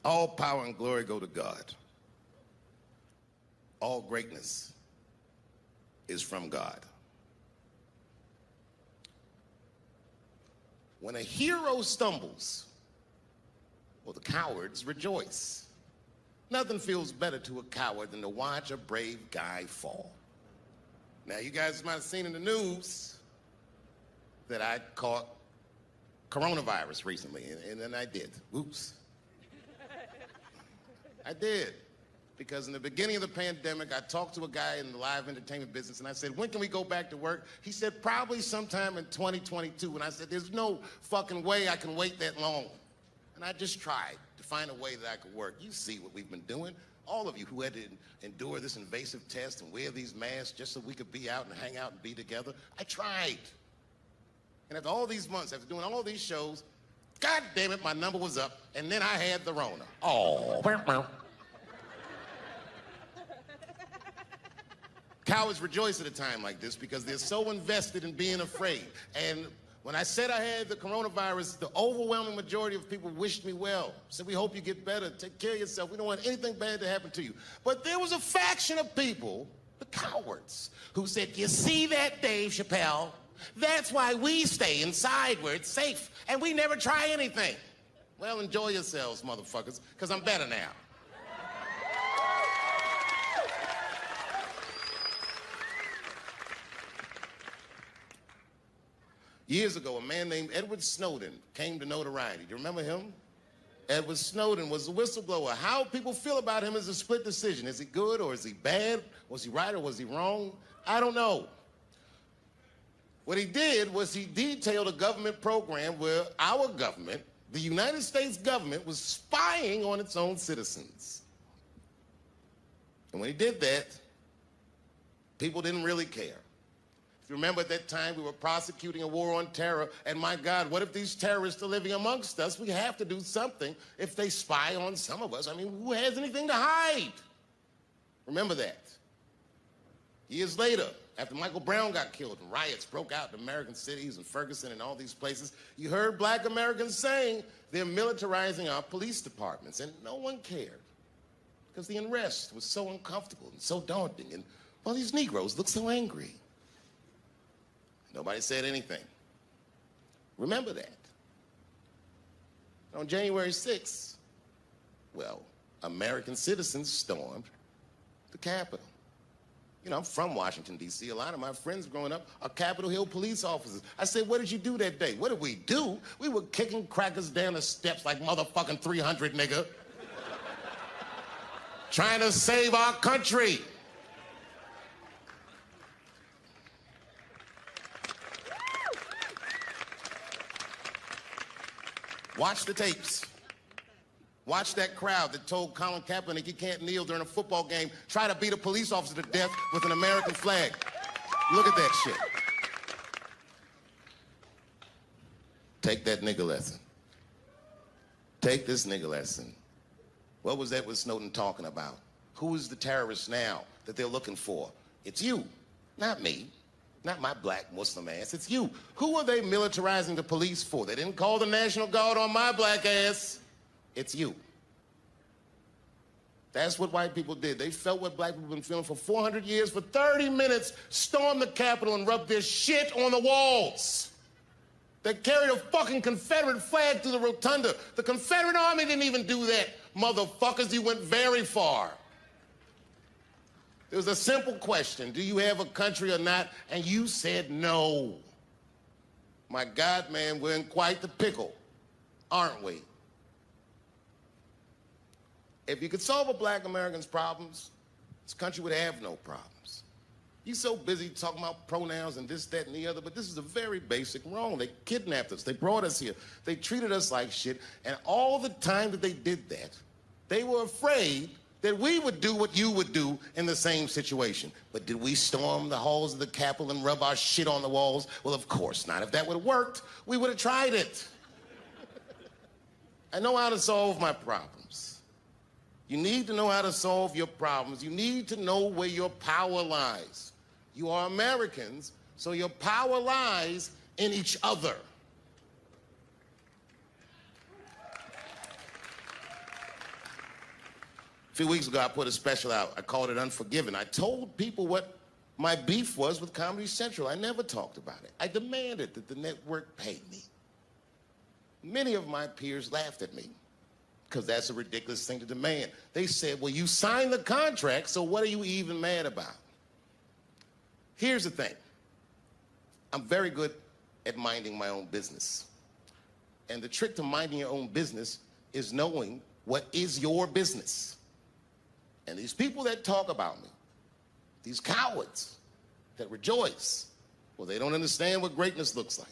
All power and glory go to God. All greatness is from God. When a hero stumbles, well, the cowards rejoice. Nothing feels better to a coward than to watch a brave guy fall. Now, you guys might have seen in the news that I caught coronavirus recently, and I did. Oops. I did. Because in the beginning of the pandemic, I talked to a guy in the live entertainment business, and I said, when can we go back to work? He said, probably sometime in 2022. And I said, there's no fucking way I can wait that long. And I just tried to find a way that I could work. You see what we've been doing. All of you who had to endure this invasive test and wear these masks just so we could be out and hang out and be together. I tried. And after all these months, after doing all these shows, God damn it, my number was up, and then I had the Rona. Oh. Cowards rejoice at a time like this because they're so invested in being afraid. And when I said I had the coronavirus, the overwhelming majority of people wished me well. Said, we hope you get better, take care of yourself. We don't want anything bad to happen to you. But there was a faction of people, the cowards, who said, you see that, Dave Chappelle? That's why we stay inside where it's safe, and we never try anything. Well, enjoy yourselves, motherfuckers, because I'm better now. Years ago, a man named Edward Snowden came to notoriety. Do you remember him? Edward Snowden was a whistleblower. How people feel about him is a split decision. Is he good or is he bad? Was he right or was he wrong? I don't know. What he did was he detailed a government program where our government, the United States government, was spying on its own citizens. And when he did that, people didn't really care. If you remember at that time, we were prosecuting a war on terror, and my God, what if these terrorists are living amongst us? We have to do something if they spy on some of us. I mean, who has anything to hide? Remember that. Years later, after Michael Brown got killed and riots broke out in American cities and Ferguson and all these places, you heard black Americans saying they're militarizing our police departments, and no one cared because the unrest was so uncomfortable and so daunting, and all these Negroes look so angry. Nobody said anything. Remember that. On January 6th, well, American citizens stormed the Capitol. You know, I'm from Washington, D.C. A lot of my friends growing up are Capitol Hill police officers. I said, what did you do that day? What did we do? We were kicking crackers down the steps like motherfucking 300, nigga. Trying to save our country. Watch the tapes. Watch that crowd that told Colin Kaepernick he can't kneel during a football game, try to beat a police officer to death with an American flag. Look at that shit. Take that nigga lesson. Take this nigga lesson. What was Edward Snowden talking about? Who is the terrorist now that they're looking for? It's you, not me. Not my black Muslim ass, it's you. Who are they militarizing the police for? They didn't call the National Guard on my black ass. It's you. That's what white people did. They felt what black people have been feeling for 400 years. For 30 minutes, stormed the Capitol and rubbed their shit on the walls. They carried a fucking Confederate flag through the rotunda. The Confederate Army didn't even do that. Motherfuckers, you went very far. It was a simple question. Do you have a country or not? And you said no. My God, man, we're in quite the pickle, aren't we? If you could solve a black American's problems, this country would have no problems. You're so busy talking about pronouns and this, that, and the other, but this is a very basic wrong. They kidnapped us. They brought us here. They treated us like shit. And all the time that they did that, they were afraid that we would do what you would do in the same situation. But did we storm the halls of the Capitol and rub our shit on the walls? Well, of course not. If that would have worked, we would have tried it. I know how to solve my problems. You need to know how to solve your problems. You need to know where your power lies. You are Americans, so your power lies in each other. few weeks ago, I put a special out. I called it Unforgiven. I told people what my beef was with Comedy Central. I never talked about it. I demanded that the network pay me. Many of my peers laughed at me because that's a ridiculous thing to demand. They said, well, you signed the contract, so what are you even mad about? Here's the thing. I'm very good at minding my own business. And the trick to minding your own business is knowing what is your business. And these people that talk about me, these cowards that rejoice, well, they don't understand what greatness looks like.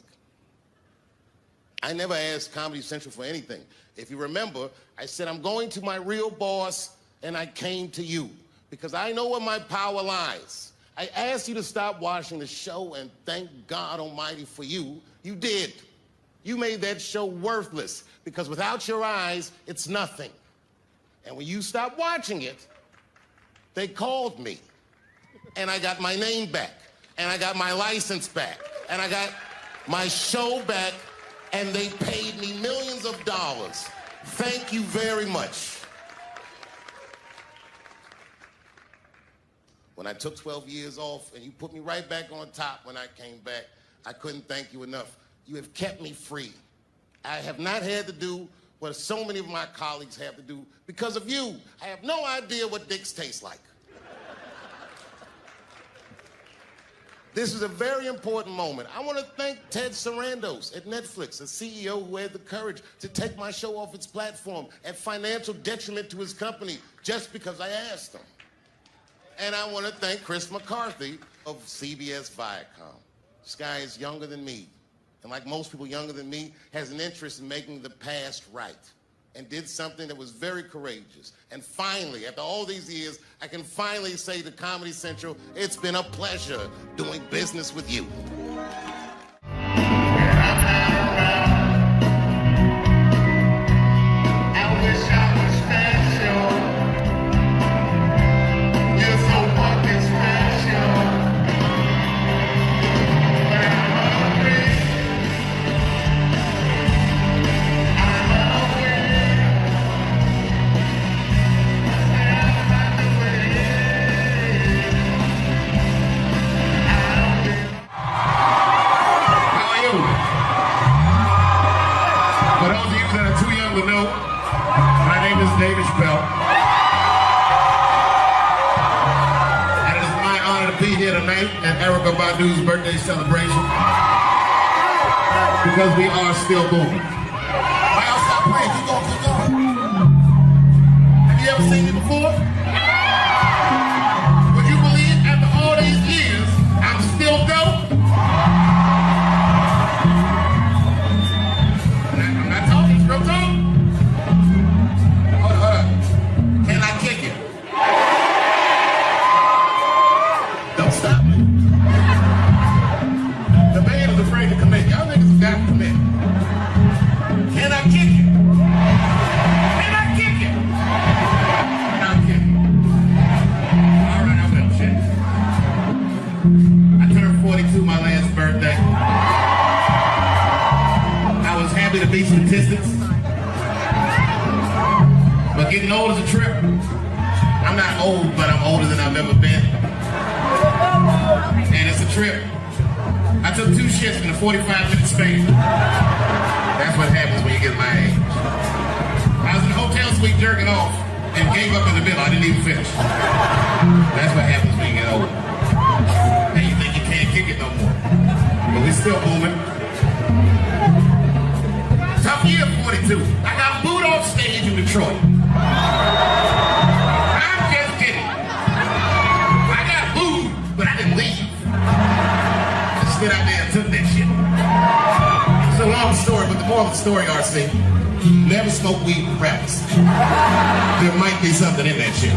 I never asked Comedy Central for anything. If you remember, I said, I'm going to my real boss, and I came to you because I know where my power lies. I asked you to stop watching the show, and thank God Almighty for you, you did. You made that show worthless because without your eyes, it's nothing. And when you stopped watching it, they called me, and I got my name back, and I got my license back, and I got my show back, and they paid me millions of dollars. Thank you very much. When I took 12 years off, and you put me right back on top when I came back, I couldn't thank you enough. You have kept me free. I have not had to do what so many of my colleagues have to do because of you. I have no idea what dicks taste like. This is a very important moment. I want to thank Ted Sarandos at Netflix, a CEO who had the courage to take my show off its platform at financial detriment to his company just because I asked him. And I want to thank Chris McCarthy of CBS Viacom. This guy is younger than me. And like most people younger than me, has an interest in making the past right and did something that was very courageous. And finally, after all these years, I can finally say to Comedy Central, it's been a pleasure doing business with you. Dave Chappelle. And it is my honor to be here tonight at Erykah Badu's birthday celebration because we are still booming. Why y'all stop playing? Keep going, keep going. Have you ever seen it before? Would you believe after all these years, I'm still dope? I'm not talking, it's real talk. To be statistics, but getting old is a trip. I'm not old, but I'm older than I've ever been, and it's a trip. I took 2 shits in a 45-minute span. That's what happens when you get my age. I was in a hotel suite jerking off and gave up in the middle. I didn't even finish. That's what happens when you get old. And you think you can't kick it no more, but we're still moving. Tough year, 42. I got booed off stage in Detroit. I'm just kidding. I got booed, but I didn't leave. I stood out there and took that shit. It's a long story, but the moral of the story, RC, never smoke weed in practice. There might be something in that shit.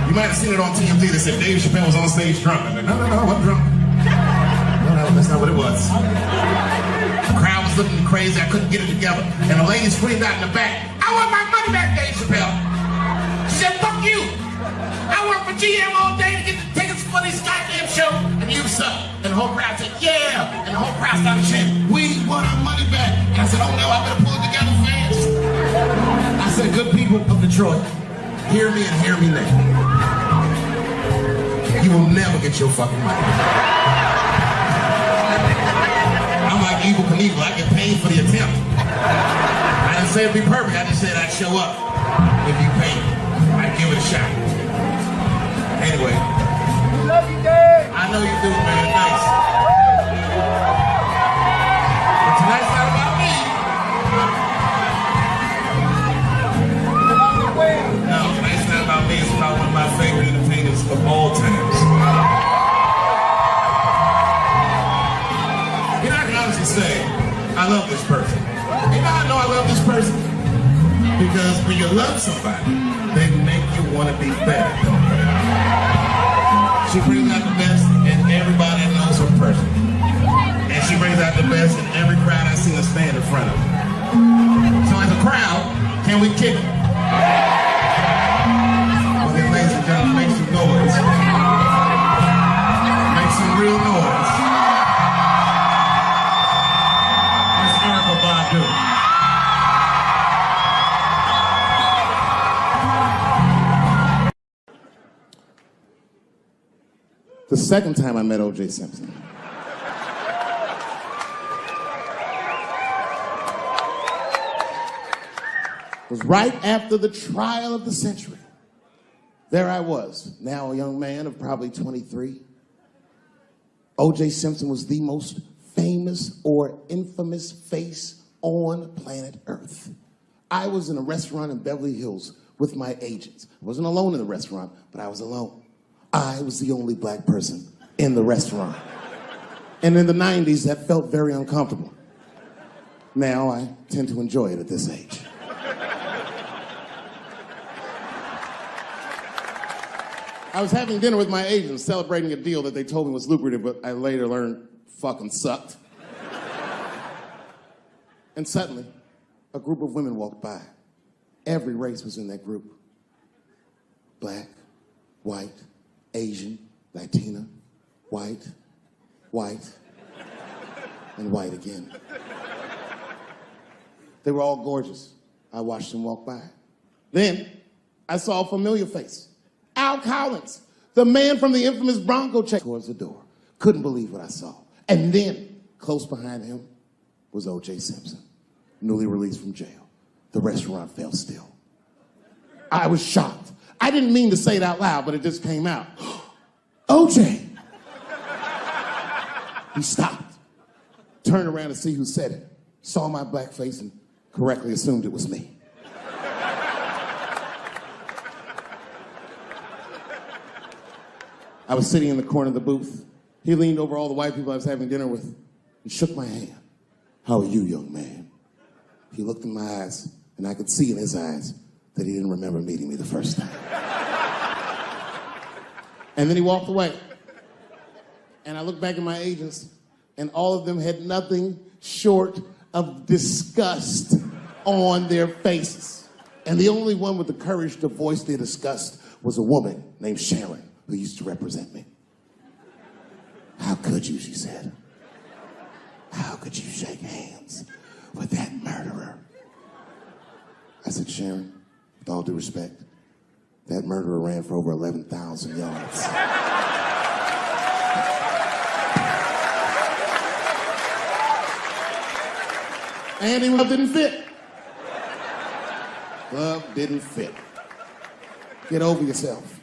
You might have seen it on TMZ that said Dave Chappelle was on stage drunk. I said, no, I wasn't drunk. No, that's not what it was. The crowd was looking crazy, I couldn't get it together. And a lady screamed out in the back, I want my money back, Dave Chappelle. She said, fuck you. I work for GM all day to get the tickets for this goddamn show. And you suck. And the whole crowd said, yeah. And the whole crowd started chanting, we want our money back. And I said, oh no, I better pull it together fast. I said, good people of Detroit, Hear me and hear me now. You will never get your fucking money. I'm like Evil Knievel. I get paid for the attempt. I didn't say it'd be perfect. I just said I'd show up if you pay me. I'd give it a shot. Anyway. Love you, Dave. I know you do, man. Nice. But tonight's not about me. No, tonight's not about me. It's about one of my favorite entertainers of all times. You know, I can honestly say, I love this person. And I know I love this person because when you love somebody, they make you want to be better. She brings out the best in everybody that knows her person. And she brings out the best in every crowd I see her stand in front of. So as a crowd, can we kick it? Well then, ladies and gentlemen, make some noise. Make some real noise. Miss Erica Badu. The second time I met O.J. Simpson. Was right after the trial of the century. There I was, now a young man of probably 23. O.J. Simpson was the most famous or infamous face on planet Earth. I was in a restaurant in Beverly Hills with my agents. I wasn't alone in the restaurant, but I was alone. I was the only black person in the restaurant. And in the 90s, that felt very uncomfortable. Now I tend to enjoy it at this age. I was having dinner with my agents, celebrating a deal that they told me was lucrative, but I later learned fucking sucked. And suddenly, a group of women walked by. Every race was in that group. Black, white, Asian, Latina, white, and white again. They were all gorgeous. I watched them walk by. Then I saw a familiar face. Al Collins, the man from the infamous Bronco check, towards the door. Couldn't believe what I saw. And then, close behind him, was O.J. Simpson, newly released from jail. The restaurant fell still. I was shocked. I didn't mean to say it out loud, but it just came out. O.J. He stopped, turned around to see who said it, saw my black face, and correctly assumed it was me. I was sitting in the corner of the booth. He leaned over all the white people I was having dinner with and shook my hand. How are you, young man? He looked in my eyes, and I could see in his eyes that he didn't remember meeting me the first time. And then he walked away. And I looked back at my agents, and all of them had nothing short of disgust on their faces. And the only one with the courage to voice their disgust was a woman named Sharon, who used to represent me. How could you, she said. How could you shake hands with that murderer? I said, Sharon, with all due respect, that murderer ran for over 11,000 yards. And he didn't fit. Glove didn't fit. Get over yourself.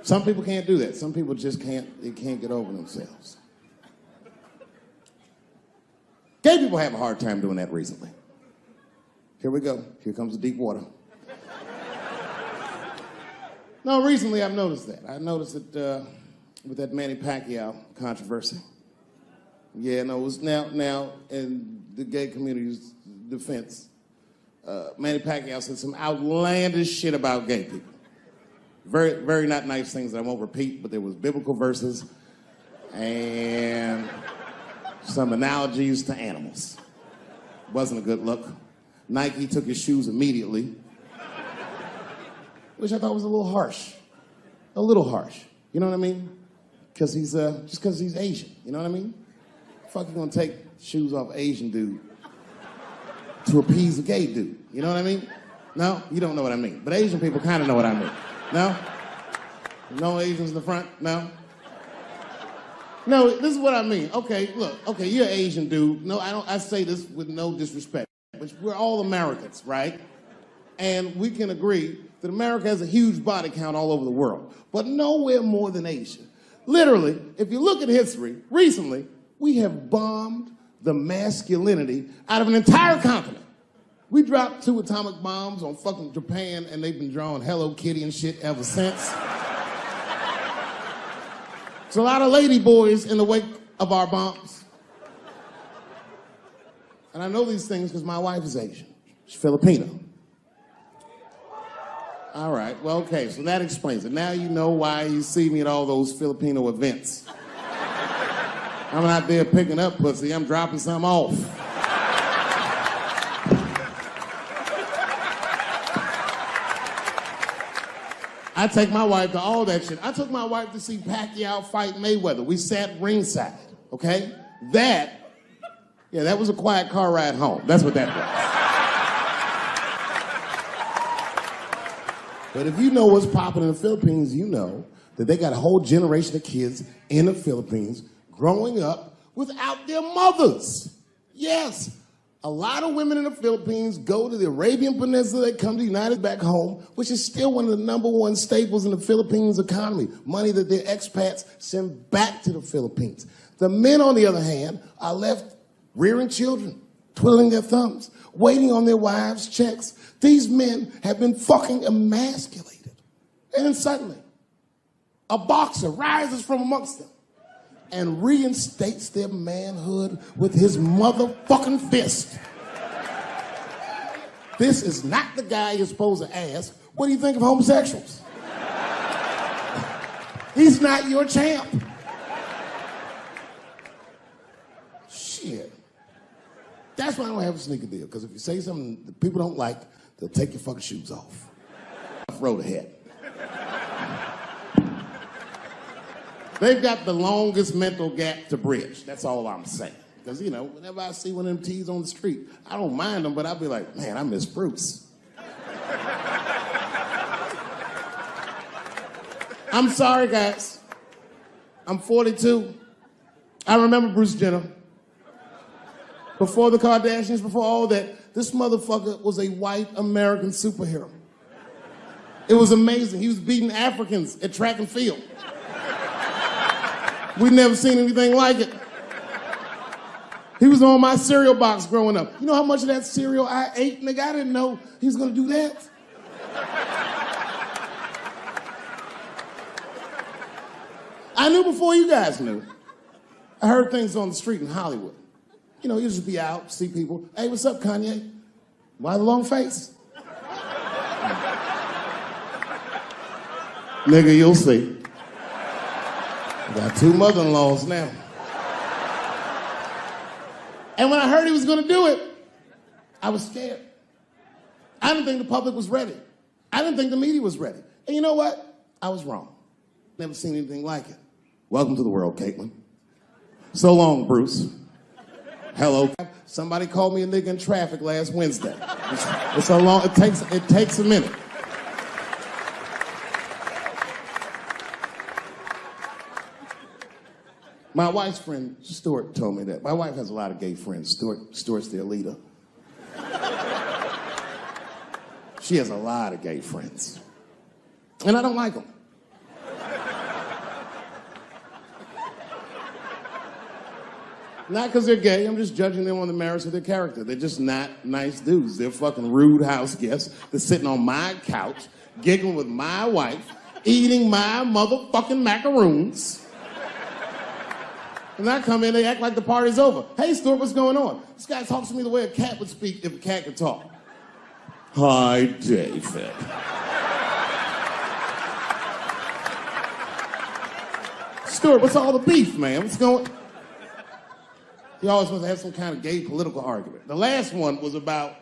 Some people can't do that. Some people just can't get over themselves. Gay people have a hard time doing that recently. Here we go. Here comes the deep water. No, recently I've noticed that. I noticed it with that Manny Pacquiao controversy. Yeah, no, it was now in the gay community's defense. Manny Pacquiao said some outlandish shit about gay people. Very, very not nice things that I won't repeat, but there was biblical verses and some analogies to animals. Wasn't a good look. Nike took his shoes immediately, which I thought was a little harsh. A little harsh. You know what I mean? Because he's, just because he's Asian. You know what I mean? Fuck, you gonna take shoes off Asian dude to appease a gay dude. You know what I mean? No? You don't know what I mean. But Asian people kind of know what I mean. No? No Asians in the front? No? No, this is what I mean. Okay, look. Okay, you're an Asian dude. No, I say this with no disrespect. But we're all Americans, right? And we can agree that America has a huge body count all over the world, but nowhere more than Asia. Literally, if you look at history, recently, we have bombed the masculinity out of an entire continent. We dropped 2 atomic bombs on fucking Japan, and they've been drawing Hello Kitty and shit ever since. There's a lot of lady boys in the wake of our bombs. And I know these things because my wife is Asian. She's Filipino. All right, well, okay, so that explains it. Now you know why you see me at all those Filipino events. I'm not there picking up pussy, I'm dropping some off. I take my wife to all that shit. I took my wife to see Pacquiao fight Mayweather. We sat ringside, okay? That was a quiet car ride home. That's what that was. But if you know what's popping in the Philippines, you know that they got a whole generation of kids in the Philippines growing up without their mothers. Yes, a lot of women in the Philippines go to the Arabian Peninsula, they come to the United back home, which is still one of the #1 staples in the Philippines economy, money that their expats send back to the Philippines. The men, on the other hand, are left rearing children, twiddling their thumbs, waiting on their wives' checks. These men have been fucking emasculated. And then suddenly, a boxer rises from amongst them and reinstates their manhood with his motherfucking fist. This is not the guy you're supposed to ask, what do you think of homosexuals? He's not your champ. Shit. That's why I don't have a sneaker deal, because if you say something that people don't like, they'll take your fucking shoes off. Road ahead. They've got the longest mental gap to bridge. That's all I'm saying. Because, you know, whenever I see one of them T's on the street, I don't mind them, but I'll be like, man, I miss Bruce. I'm sorry, guys. I'm 42. I remember Bruce Jenner. Before the Kardashians, before all that, this motherfucker was a white American superhero. It was amazing. He was beating Africans at track and field. We'd never seen anything like it. He was on my cereal box growing up. You know how much of that cereal I ate, nigga? I didn't know he was gonna do that. I knew before you guys knew. I heard things on the street in Hollywood. You know, you just be out, see people. Hey, what's up, Kanye? Why the long face? Nigga, you'll see. I got 2 mother-in-laws now. And when I heard he was gonna do it, I was scared. I didn't think the public was ready. I didn't think the media was ready. And you know what? I was wrong. Never seen anything like it. Welcome to the world, Caitlin. So long, Bruce. Hello. Somebody called me a nigga in traffic last Wednesday. It's so long, it takes a minute. My wife's friend, Stuart, told me that. My wife has a lot of gay friends. Stuart's their leader. She has a lot of gay friends. And I don't like them. Not because they're gay, I'm just judging them on the merits of their character. They're just not nice dudes. They're fucking rude house guests. They're sitting on my couch, giggling with my wife, eating my motherfucking macaroons. And I come in, they act like the party's over. Hey, Stuart, what's going on? This guy talks to me the way a cat would speak if a cat could talk. Hi, David. Stuart, what's all the beef, man? What's going on? He always wants to have some kind of gay political argument. The last one was about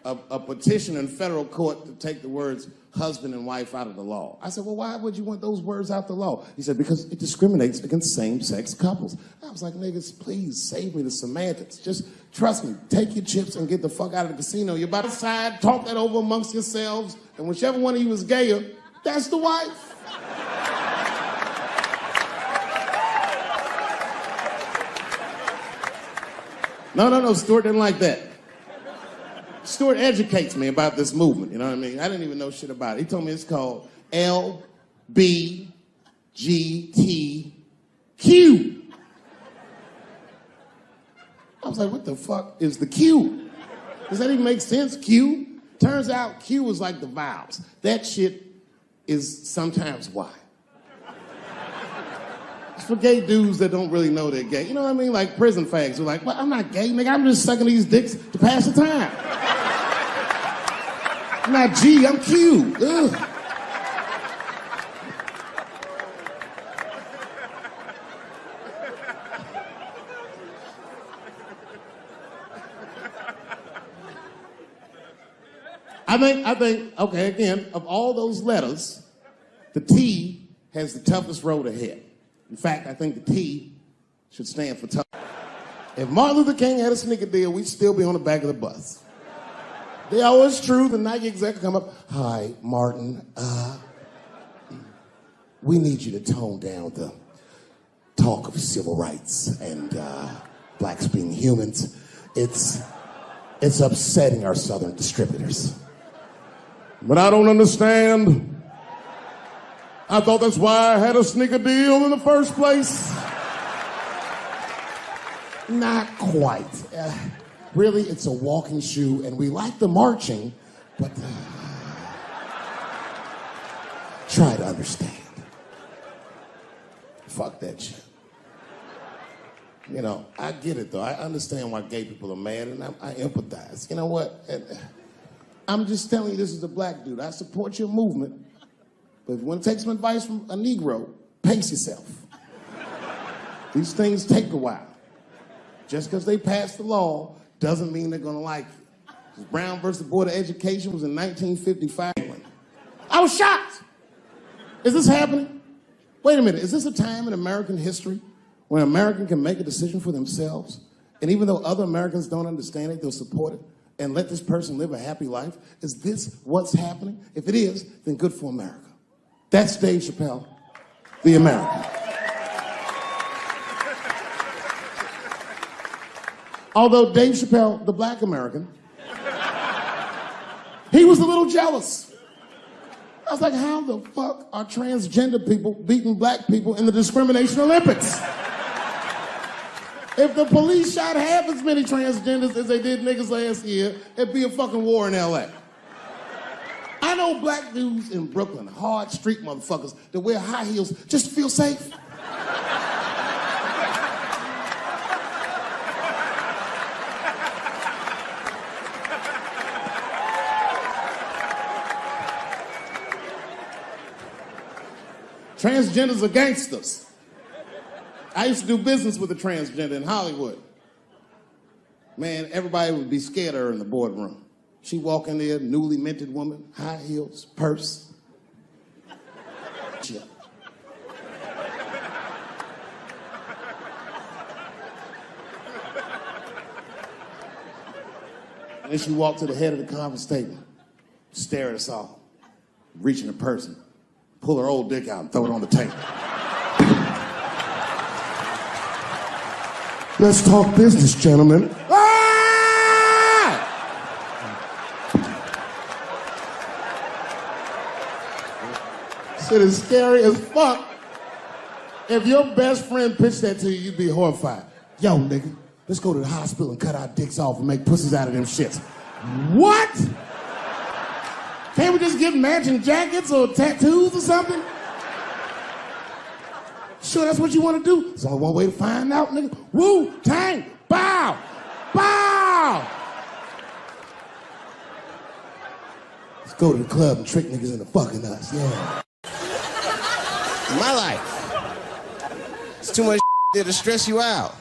a petition in federal court to take the words husband and wife out of the law. I said, well, why would you want those words out the law? He said, because it discriminates against same-sex couples. I was like, niggas, please save me the semantics. Just trust me, take your chips and get the fuck out of the casino. You're about to decide, talk that over amongst yourselves, and whichever one of you is gayer, that's the wife. No, Stuart didn't like that. Stuart educates me about this movement, you know what I mean? I didn't even know shit about it. He told me it's called LBGTQ. I was like, what the fuck is the Q? Does that even make sense, Q? Turns out Q is like the vowels. That shit is sometimes Y. It's for gay dudes that don't really know they're gay. You know what I mean? Like prison fags who are like, well, I'm not gay, nigga. I'm just sucking these dicks to pass the time. I'm not G, I'm Q. Ugh. I think, okay, again, of all those letters, the T has the toughest road ahead. In fact, I think the T should stand for tough. If Martin Luther King had a sneaker deal, we'd still be on the back of the bus. They always true, the Nike exec come up, hi, Martin, we need you to tone down the talk of civil rights and blacks being humans. It's upsetting our southern distributors. But I don't understand. I thought that's why I had a sneaker deal in the first place. Not quite. Really, it's a walking shoe, and we like the marching, but try to understand. Fuck that shit. You know, I get it, though. I understand why gay people are mad, and I empathize. You know what? I'm just telling you, this is a black dude. I support your movement, but if you want to take some advice from a Negro, pace yourself. These things take a while. Just because they passed the law doesn't mean they're going to like it. Brown versus Board of Education was in 1955. I was shocked. Is this happening? Wait a minute. Is this a time in American history where an American can make a decision for themselves, and even though other Americans don't understand it, they'll support it and let this person live a happy life? Is this what's happening? If it is, then good for America. That's Dave Chappelle, the American. Although Dave Chappelle, the black American, he was a little jealous. I was like, how the fuck are transgender people beating black people in the discrimination Olympics? If the police shot half as many transgenders as they did niggas last year, it'd be a fucking war in LA. I know black dudes in Brooklyn, hard street motherfuckers that wear high heels just to feel safe. Transgenders are gangsters. I used to do business with a transgender in Hollywood. Man, everybody would be scared of her in the boardroom. She'd walk in there, newly minted woman, high heels, purse. Chip. And then she walked to the head of the conference table, stare at us all, reach in her purse, and pull her old dick out and throw it on the table. Let's talk business, gentlemen. Ah! Shit is scary as fuck. If your best friend pitched that to you, you'd be horrified. Yo, nigga, let's go to the hospital and cut our dicks off and make pussies out of them shits. What? Can't we just get matching jackets or tattoos or something? Sure, that's what you want to do? There's only one way to find out, nigga. Wu-Tang, bow, bow. Let's go to the club and trick niggas into fucking us, yeah. In my life, it's too much there to stress you out.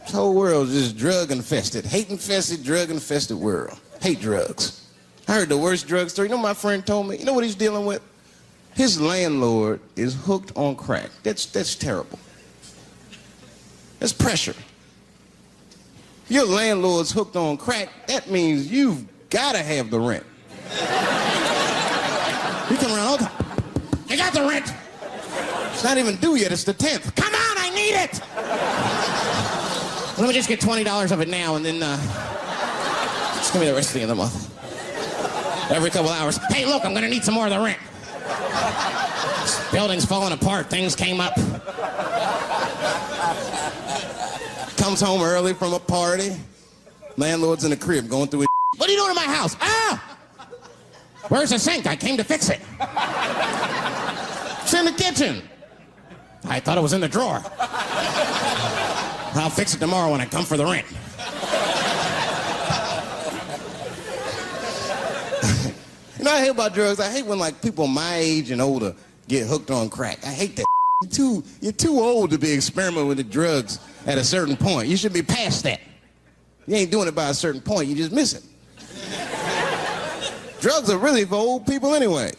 This whole world is just drug-infested, hate-infested, drug-infested world. Hate drugs. I heard the worst drug story. You know what my friend told me? You know what he's dealing with? His landlord is hooked on crack. That's terrible. That's pressure. If your landlord's hooked on crack, that means you've got to have the rent. You come around all the time. I got the rent. It's not even due yet. It's the 10th. Come on, I need it. Let me just get $20 of it now, and then just give me the rest of the month. Every couple hours. Hey, look, I'm going to need some more of the rent. This building's falling apart. Things came up. Comes home early from a party. Landlord's in the crib going through his. What are you doing in my house? Ah! Where's the sink? I came to fix it. It's in the kitchen. I thought it was in the drawer. I'll fix it tomorrow when I come for the rent. You know what I hate about drugs? I hate when like people my age and older get hooked on crack. I hate that. You're too old to be experimenting with the drugs at a certain point. You should be past that. You ain't doing it by a certain point. You just miss it. Drugs are really for old people anyway.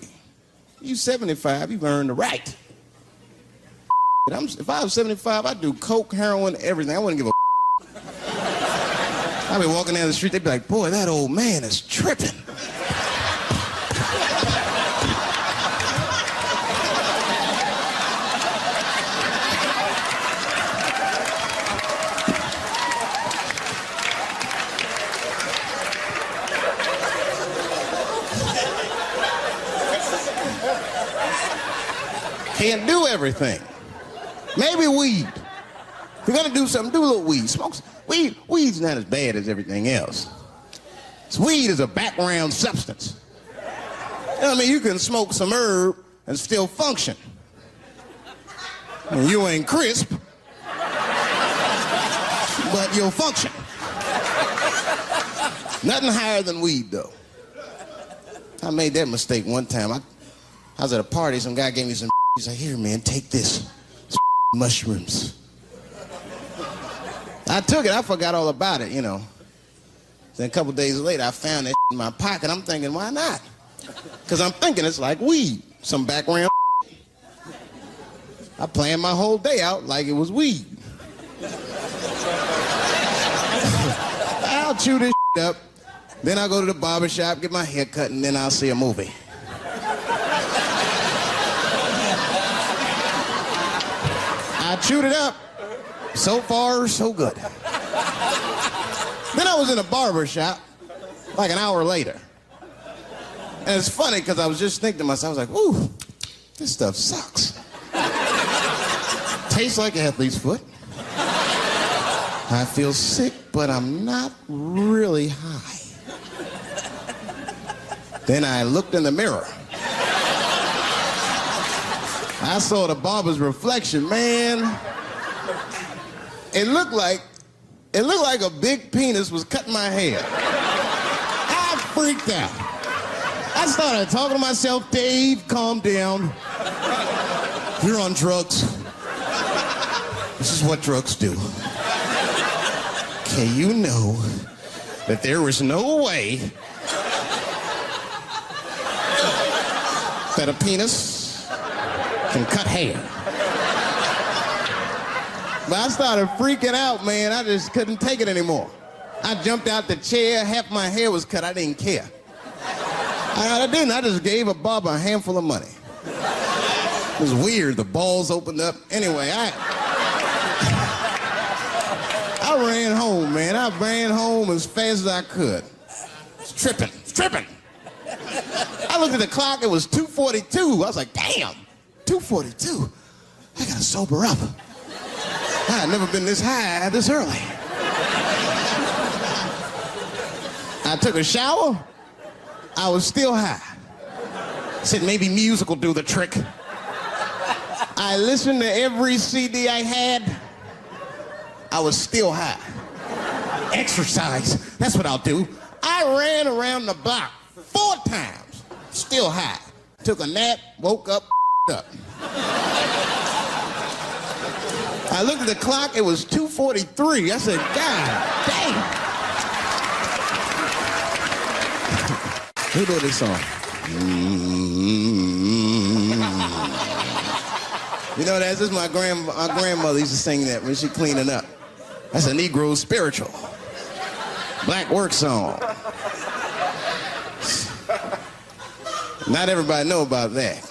You 75, you've earned the right. If I was 75, I'd do coke, heroin, everything. I wouldn't give a. I'd be walking down the street, they'd be like, boy, that old man is tripping. Can't do everything. Maybe weed. If you're gonna do something, do a little weed. Smoke weed. Weed's not as bad as everything else. Weed is a background substance. You know what I mean? You can smoke some herb and still function. And you ain't crisp, but you'll function. Nothing higher than weed, though. I made that mistake one time. I was at a party, some guy gave me some. He's like, here, man, take this. It's mushrooms. I took it. I forgot all about it, you know. Then a couple days later, I found that in my pocket. I'm thinking, why not? Because I'm thinking it's like weed, some background. I planned my whole day out like it was weed. I'll chew this up. Then I'll go to the barber shop, get my hair cut, and then I'll see a movie. I chewed it up. So far, so good. Then I was in a barber shop like an hour later. And it's funny because I was just thinking to myself, I was like, ooh, this stuff sucks. Tastes like athlete's foot. I feel sick, but I'm not really high. Then I looked in the mirror. I saw the barber's reflection, man. It looked like a big penis was cutting my hair. I freaked out. I started talking to myself, Dave, calm down. You're on drugs. This is what drugs do. Okay, you know that there is no way that a penis can cut hair. But I started freaking out, man. I just couldn't take it anymore. I jumped out the chair. Half my hair was cut. I didn't care. I didn't. I just gave a barber a handful of money. It was weird. The balls opened up. Anyway, I ran home, man. I ran home as fast as I could. It's tripping. It's tripping. I looked at the clock. It was 2:42. I was like, damn, 2:42. I gotta sober up. I had never been this high this early. I took a shower. I was still high. Said maybe music will do the trick. I listened to every CD I had. I was still high. Exercise, that's what I'll do. I ran around the block 4 times, still high. Took a nap, woke up, up. I looked at the clock, it was 2:43. I said, God damn. Who wrote this song? You know, this is my grandmother used to sing that when she cleaning up. That's a Negro spiritual. Black work song. Not everybody know about that.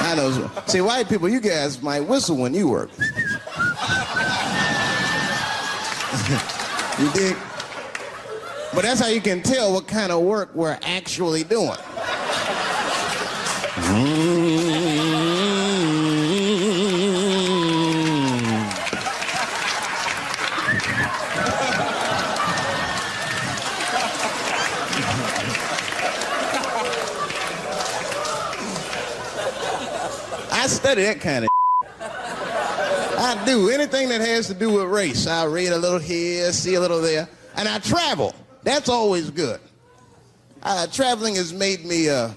I know. See, white people, you guys might whistle when you work. You dig? But that's how you can tell what kind of work we're actually doing. I study that kind of I do. Anything that has to do with race. I read a little here, see a little there. And I travel. That's always good. Traveling has made me a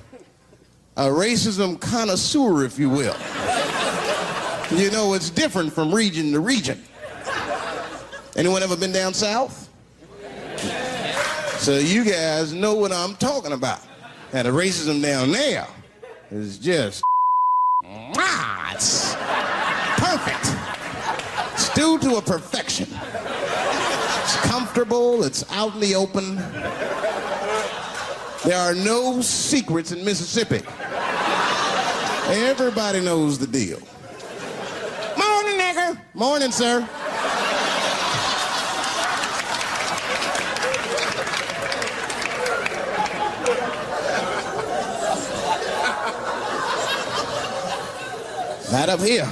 racism connoisseur, if you will. You know, it's different from region to region. Anyone ever been down south? So you guys know what I'm talking about. And the racism down there is just, it's perfect. It's due to a perfection. It's comfortable, it's out in the open. There are no secrets in Mississippi. Everybody knows the deal. Morning, nigger. Morning, sir. Not up here.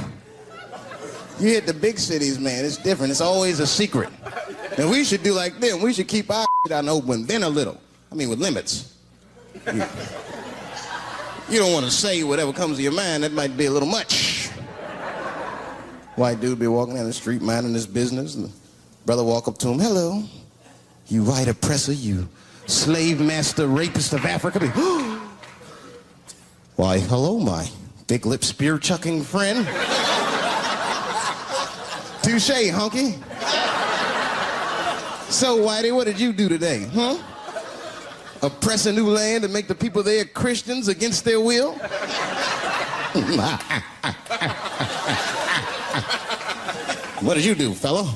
You hit the big cities, man, it's different. It's always a secret. And we should do like them. We should keep our shit out in the open, then a little. I mean, with limits. You don't want to say whatever comes to your mind. That might be a little much. White dude be walking down the street minding his business. And the brother walk up to him. Hello, you white oppressor, you slave master rapist of Africa. Why, hello, my big lip spear chucking friend. Touche, hunky. So, Whitey, what did you do today, huh? Oppress a new land and make the people there Christians against their will? What did you do, fella?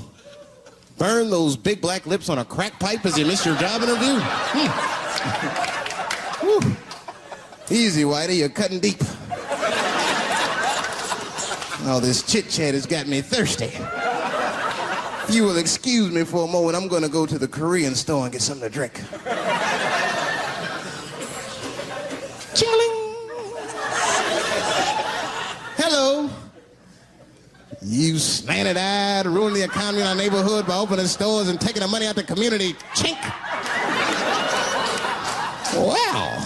Burn those big black lips on a crack pipe as you miss your job interview? Easy, Whitey, you're cutting deep. All this chit-chat has got me thirsty. If you will excuse me for a moment, I'm going to go to the Korean store and get something to drink. Chilling. Hello. You slanted-eyed, ruining the economy in our neighborhood by opening stores and taking the money out the community. Chink. Wow.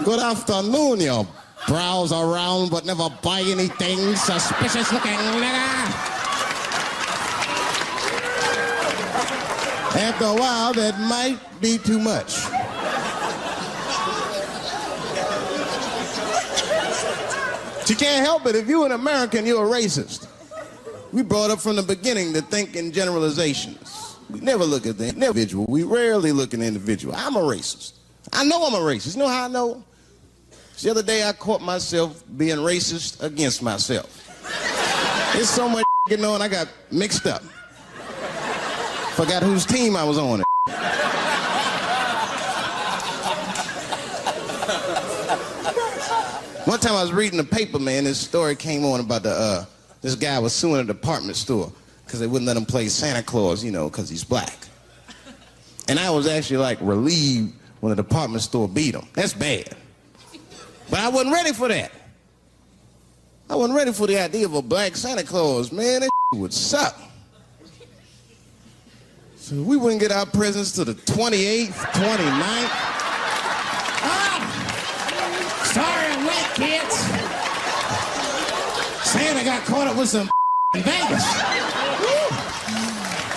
Good afternoon, you browse around but never buy anything. Suspicious looking nigga. After a while, that might be too much. But you can't help it. If you're an American, you're a racist. We brought up from the beginning to think in generalizations. We never look at the individual. We rarely look at the individual. I'm a racist. I know I'm a racist. You know how I know? The other day, I caught myself being racist against myself. There's so much getting on, I got mixed up. Forgot whose team I was on. One time I was reading the paper, man, this story came on about this guy was suing a department store because they wouldn't let him play Santa Claus, you know, because he's black. And I was actually like relieved when the department store beat him. That's bad. But I wasn't ready for that. I wasn't ready for the idea of a black Santa Claus, man. That would suck. So we wouldn't get our presents to the 28th, 29th. Sorry, wet kids. Santa got caught up with some in Vegas.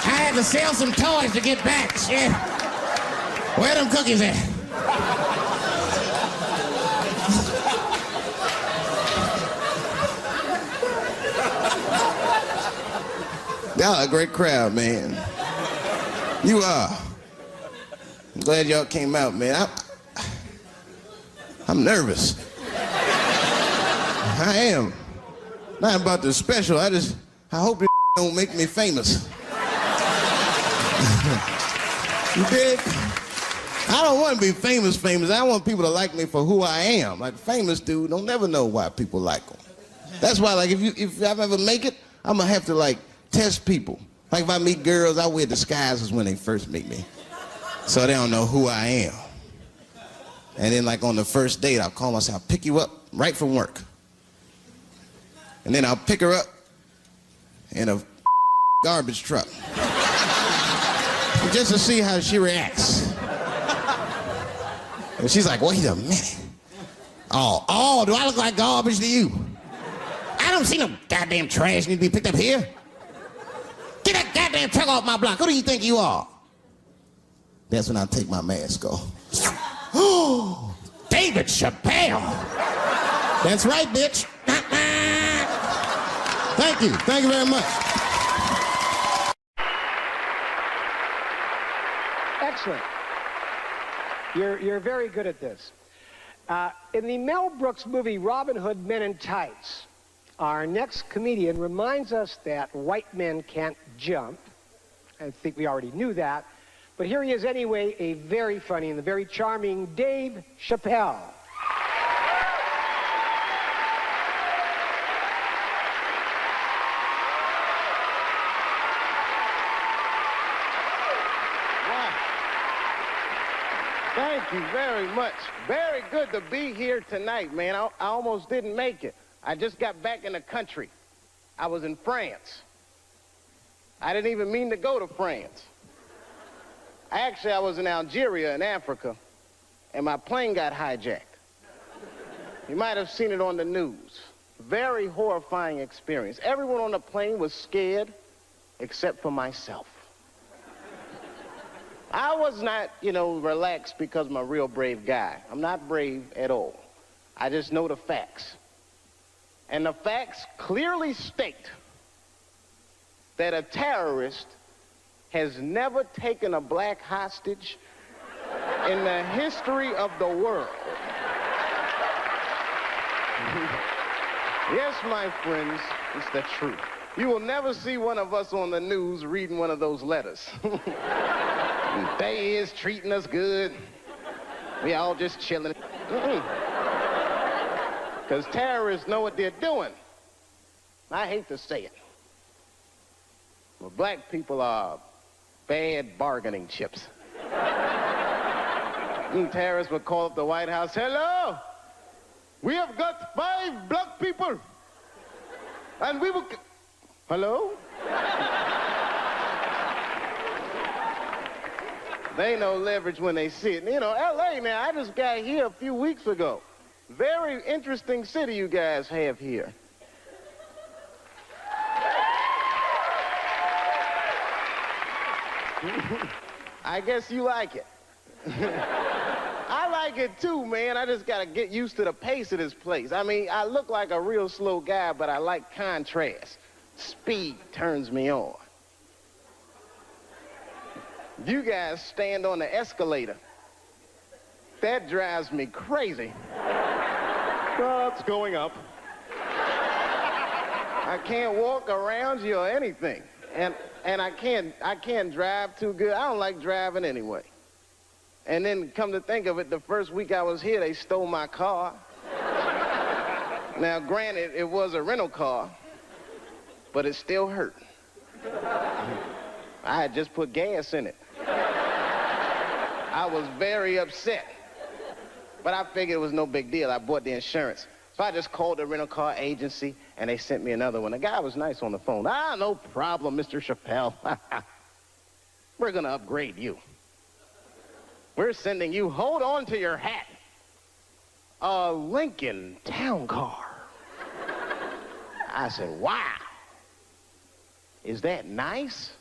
I had to sell some toys to get back. Shit. Where them cookies at? Y'all a great crowd, man. You are. I'm glad y'all came out, man. I'm nervous. I am. Not about the special. I hope this don't make me famous. You dig? I don't want to be famous. I want people to like me for who I am. Like, famous dude don't never know why people like him. That's why, like, if I ever make it, I'm going to have to, like, test people. Like, if I meet girls, I wear disguises when they first meet me. So they don't know who I am. And then, like, on the first date, I'll call myself, I'll pick you up right from work. And then I'll pick her up in a garbage truck. Just to see how she reacts. And she's like, wait a minute. Oh, do I look like garbage to you? I don't see no goddamn trash need to be picked up here. Get that goddamn truck off my block. Who do you think you are? That's when I take my mask off. Oh, David Chappelle. That's right, bitch. Thank you. Thank you very much. Excellent. You're very good at this. In the Mel Brooks movie Robin Hood Men in Tights, our next comedian reminds us that white men can't jump. I think we already knew that. But here he is anyway, a very funny and the very charming Dave Chappelle. Thank you very much. Very good to be here tonight, man. I almost didn't make it. I just got back in the country. I was in France. I didn't even mean to go to France. Actually, I was in Algeria in Africa, and my plane got hijacked. You might have seen it on the news. Very horrifying experience. Everyone on the plane was scared, except for myself. I was not, relaxed because I'm a real brave guy. I'm not brave at all. I just know the facts. And the facts clearly state that a terrorist has never taken a black hostage in the history of the world. Yes, my friends, it's the truth. You will never see one of us on the news reading one of those letters. They is treating us good. We all just chilling. Because terrorists know what they're doing. I hate to say it. But black people are bad bargaining chips. Terrorists would call up the White House, hello, we have got 5 black people. And we will... Hello? They know leverage when they see it. L.A. now, I just got here a few weeks ago. Very interesting city you guys have here. I guess you like it. I like it too, man. I just gotta get used to the pace of this place. I mean, I look like a real slow guy, but I like contrast. Speed turns me on. You guys stand on the escalator. That drives me crazy. It's going up. I can't walk around you or anything. And I can't drive too good. I don't like driving anyway. And then come to think of it, the first week I was here, they stole my car. Now, granted, it was a rental car, but it still hurt. I had just put gas in it. I was very upset. But I figured it was no big deal. I bought the insurance. So I just called the rental car agency, and they sent me another one. The guy was nice on the phone. No problem, Mr. Chappelle. We're going to upgrade you. We're sending you, hold on to your hat, a Lincoln Town Car. I said, wow. Is that nice?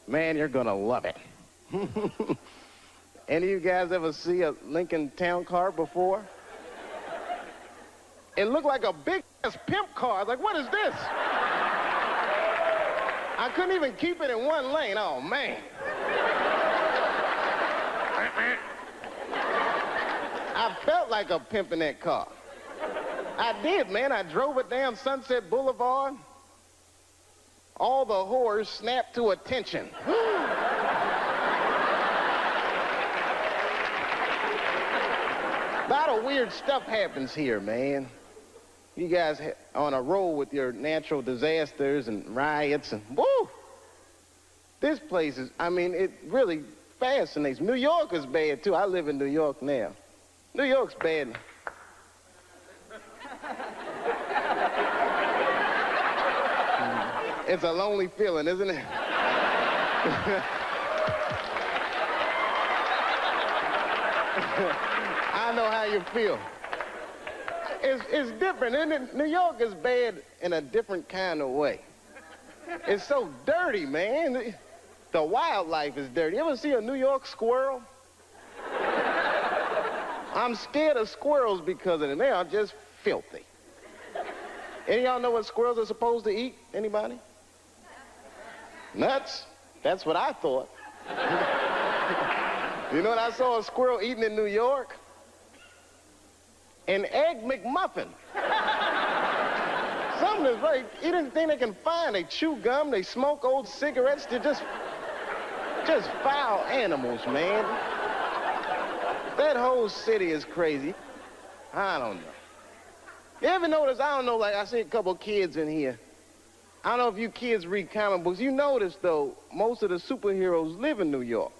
Man, you're going to love it. Any of you guys ever see a Lincoln Town Car before? It looked like a big-ass pimp car. I was like, what is this? I couldn't even keep it in one lane. Oh, man. I felt like a pimp in that car. I did, man. I drove it down Sunset Boulevard. All the whores snapped to attention. A lot of weird stuff happens here, man. You guys on a roll with your natural disasters and riots and woo! This place is, I mean, it really fascinates. New York is bad, too. I live in New York now. New York's bad. It's a lonely feeling, isn't it? I know how you feel. It's different, isn't it? New York is bad in a different kind of way. It's so dirty, man. The wildlife is dirty. You ever see a New York squirrel? I'm scared of squirrels because of them. They are just filthy. Any of y'all know what squirrels are supposed to eat? Anybody? Nuts? That's what I thought. You know what I saw a squirrel eating in New York? An Egg McMuffin. Something is right. Eat anything they can find. They chew gum, they smoke old cigarettes. They're just foul animals, man. That whole city is crazy. I don't know. You ever notice, I don't know, like I see a couple kids in here. I don't know if you kids read comic books. You notice, though, most of the superheroes live in New York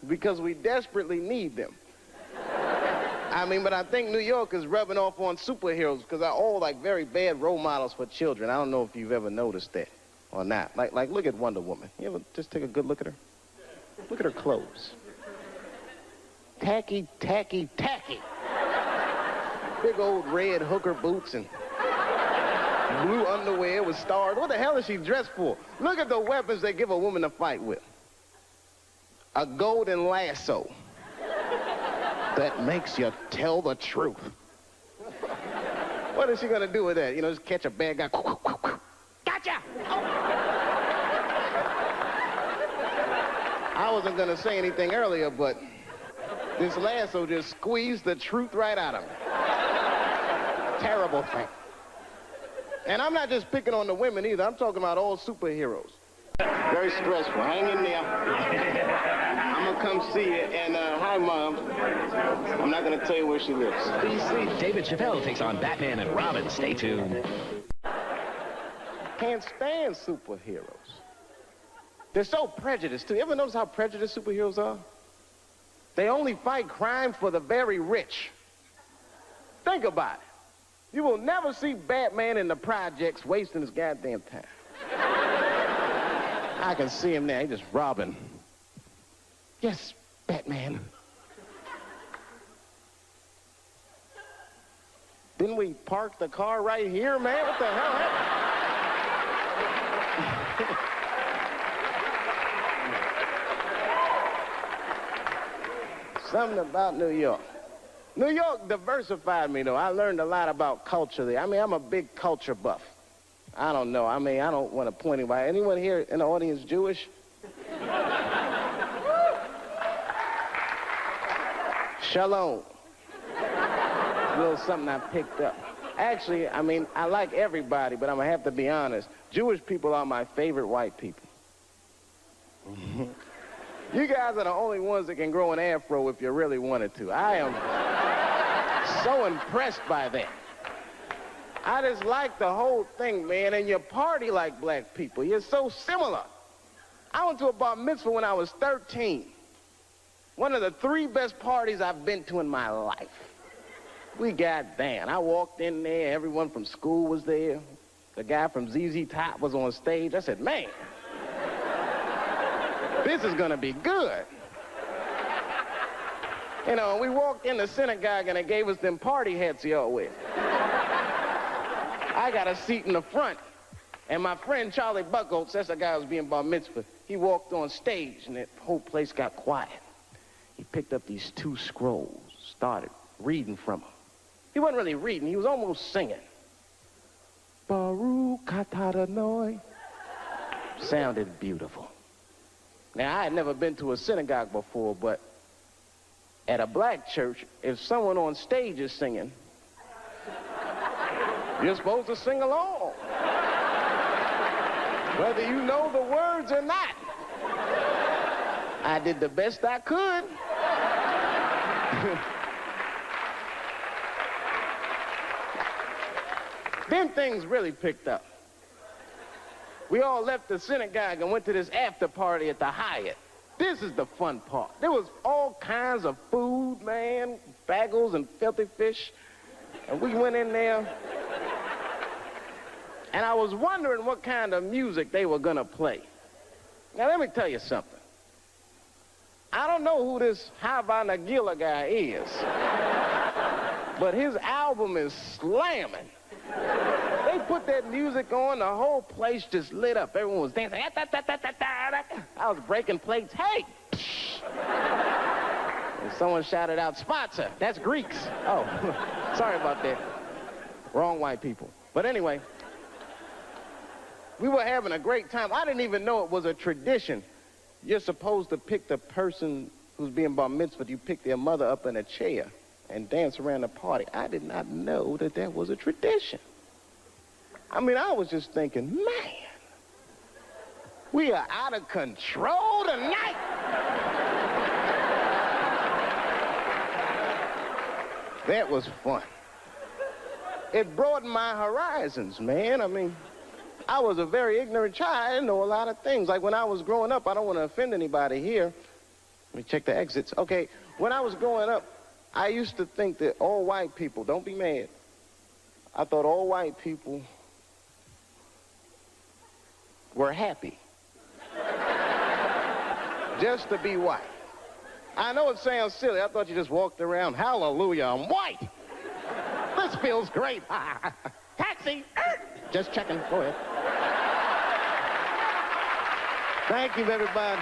because we desperately need them. I mean, but I think New York is rubbing off on superheroes because they're all, like, very bad role models for children. I don't know if you've ever noticed that or not. Like look at Wonder Woman. You ever just take a good look at her? Look at her clothes. Tacky, tacky, tacky. Big old red hooker boots and blue underwear with stars. What the hell is she dressed for? Look at the weapons they give a woman to fight with. A golden lasso that makes you tell the truth. What is she gonna do with that? You know, just catch a bad guy. Gotcha! I wasn't gonna say anything earlier, but this lasso just squeezed the truth right out of me. Terrible thing. And I'm not just picking on the women either. I'm talking about all superheroes. Very stressful. Hang in there. I'm gonna come see you. And hi, Mom. I'm not gonna tell you where she lives. DC. David Chappelle takes on Batman and Robin. Stay tuned. Can't stand superheroes. They're so prejudiced, too. You ever notice how prejudiced superheroes are? They only fight crime for the very rich. Think about it. You will never see Batman in the projects wasting his goddamn time. I can see him now. He's just robbing. Yes, Batman. Didn't we park the car right here, man? What the hell happened? Something about New York. New York diversified me, though. I learned a lot about culture there. I mean, I'm a big culture buff. I don't know. I mean, I don't want to point anybody. Anyone here in the audience Jewish? Shalom. A little something I picked up. Actually, I mean, I like everybody, but I'm going to have to be honest. Jewish people are my favorite white people. You guys are the only ones that can grow an afro if you really wanted to. I am so impressed by that. I just like the whole thing, man, and you party like black people. You're so similar. I went to a bar mitzvah when I was 13. One of the 3 best parties I've been to in my life. We got down. I walked in there. Everyone from school was there. The guy from ZZ Top was on stage. I said, man, this is going to be good. You know, we walked in the synagogue and they gave us them party hats y'all wear. I got a seat in the front. And my friend Charlie Buckholtz, that's the guy who was being bar mitzvah, he walked on stage and that whole place got quiet. He picked up these 2 scrolls, started reading from them. He wasn't really reading, he was almost singing. Baruch atah Adonai. Sounded beautiful. Now, I had never been to a synagogue before, but at a black church, if someone on stage is singing, you're supposed to sing along, whether you know the words or not. I did the best I could. Then things really picked up. We all left the synagogue and went to this after party at the Hyatt. This is the fun part. There was all kinds of food, man, bagels and filthy fish. And we went in there, and I was wondering what kind of music they were gonna play. Now, let me tell you something. I don't know who this Hava Nagila guy is, but his album is slamming. They put that music on, the whole place just lit up. Everyone was dancing. I was breaking plates. Hey! And someone shouted out, sponsor. That's Greeks. Oh, sorry about that. Wrong white people. But anyway, we were having a great time. I didn't even know it was a tradition. You're supposed to pick the person who's being bar mitzvahed. You pick their mother up in a chair and dance around the party. I did not know that that was a tradition. I mean, I was just thinking, man, we are out of control tonight. That was fun. It broadened my horizons, man. I mean, I was a very ignorant child. I didn't know a lot of things. Like when I was growing up, I don't want to offend anybody here. Let me check the exits. Okay, when I was growing up, I used to think that all white people, don't be mad, I thought all white people were happy just to be white. I know it sounds silly. I thought you just walked around, hallelujah, I'm white. This feels great. Taxi. Just checking. Go ahead. Thank you, everybody.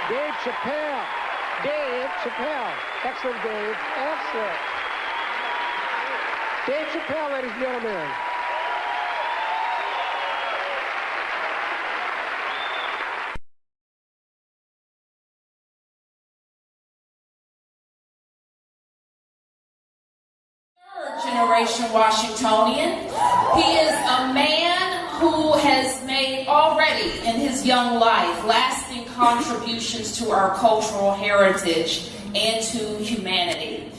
Dave Chappelle. Dave Chappelle. Excellent, Dave. Excellent. Dave Chappelle, ladies and gentlemen. Generation Washingtonian. He is a man who has made already in his young life lasting contributions to our cultural heritage and to humanity.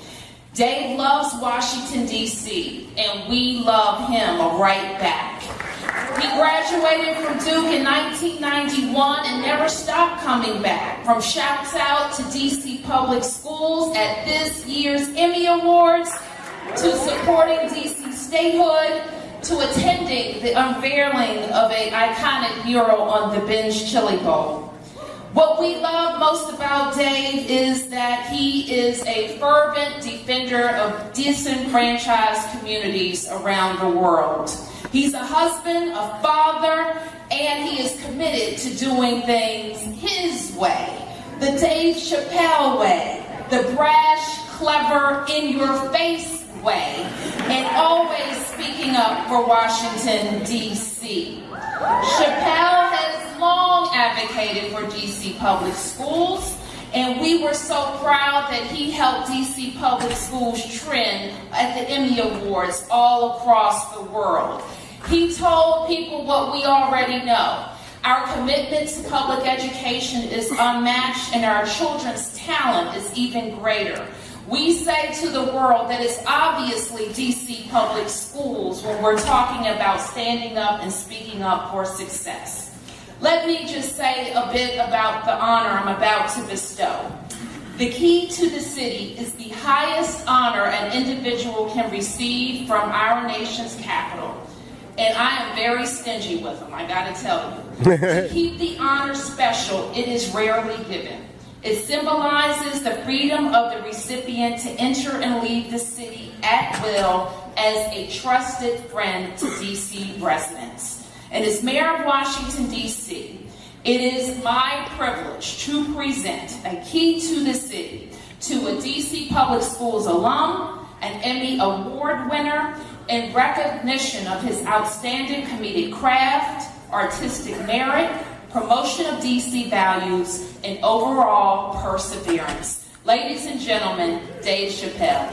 Dave loves Washington, D.C., and we love him right back. He graduated from Duke in 1991 and never stopped coming back. From shouts out to D.C. public schools at this year's Emmy Awards, to supporting D.C. statehood, to attending the unveiling of an iconic mural on the Ben's Chili Bowl. What we love most about Dave is that he is a fervent defender of disenfranchised communities around the world. He's a husband, a father, and he is committed to doing things his way, the Dave Chappelle way, the brash, clever, in-your-face way, and always speaking up for Washington, D.C. Chappelle has long advocated for D.C. public schools, and we were so proud that he helped D.C. public schools trend at the Emmy Awards all across the world. He told people what we already know. Our commitment to public education is unmatched, and our children's talent is even greater. We say to the world that it's obviously D.C. public schools when we're talking about standing up and speaking up for success. Let me just say a bit about the honor I'm about to bestow. The key to the city is the highest honor an individual can receive from our nation's capital. And I am very stingy with them, I gotta tell you. To keep the honor special, it is rarely given. It symbolizes the freedom of the recipient to enter and leave the city at will as a trusted friend to D.C. residents. And as Mayor of Washington, D.C., it is my privilege to present a key to the city to a D.C. Public Schools alum, an Emmy Award winner, in recognition of his outstanding comedic craft, artistic merit, promotion of DC values, and overall perseverance. Ladies and gentlemen, Dave Chappelle.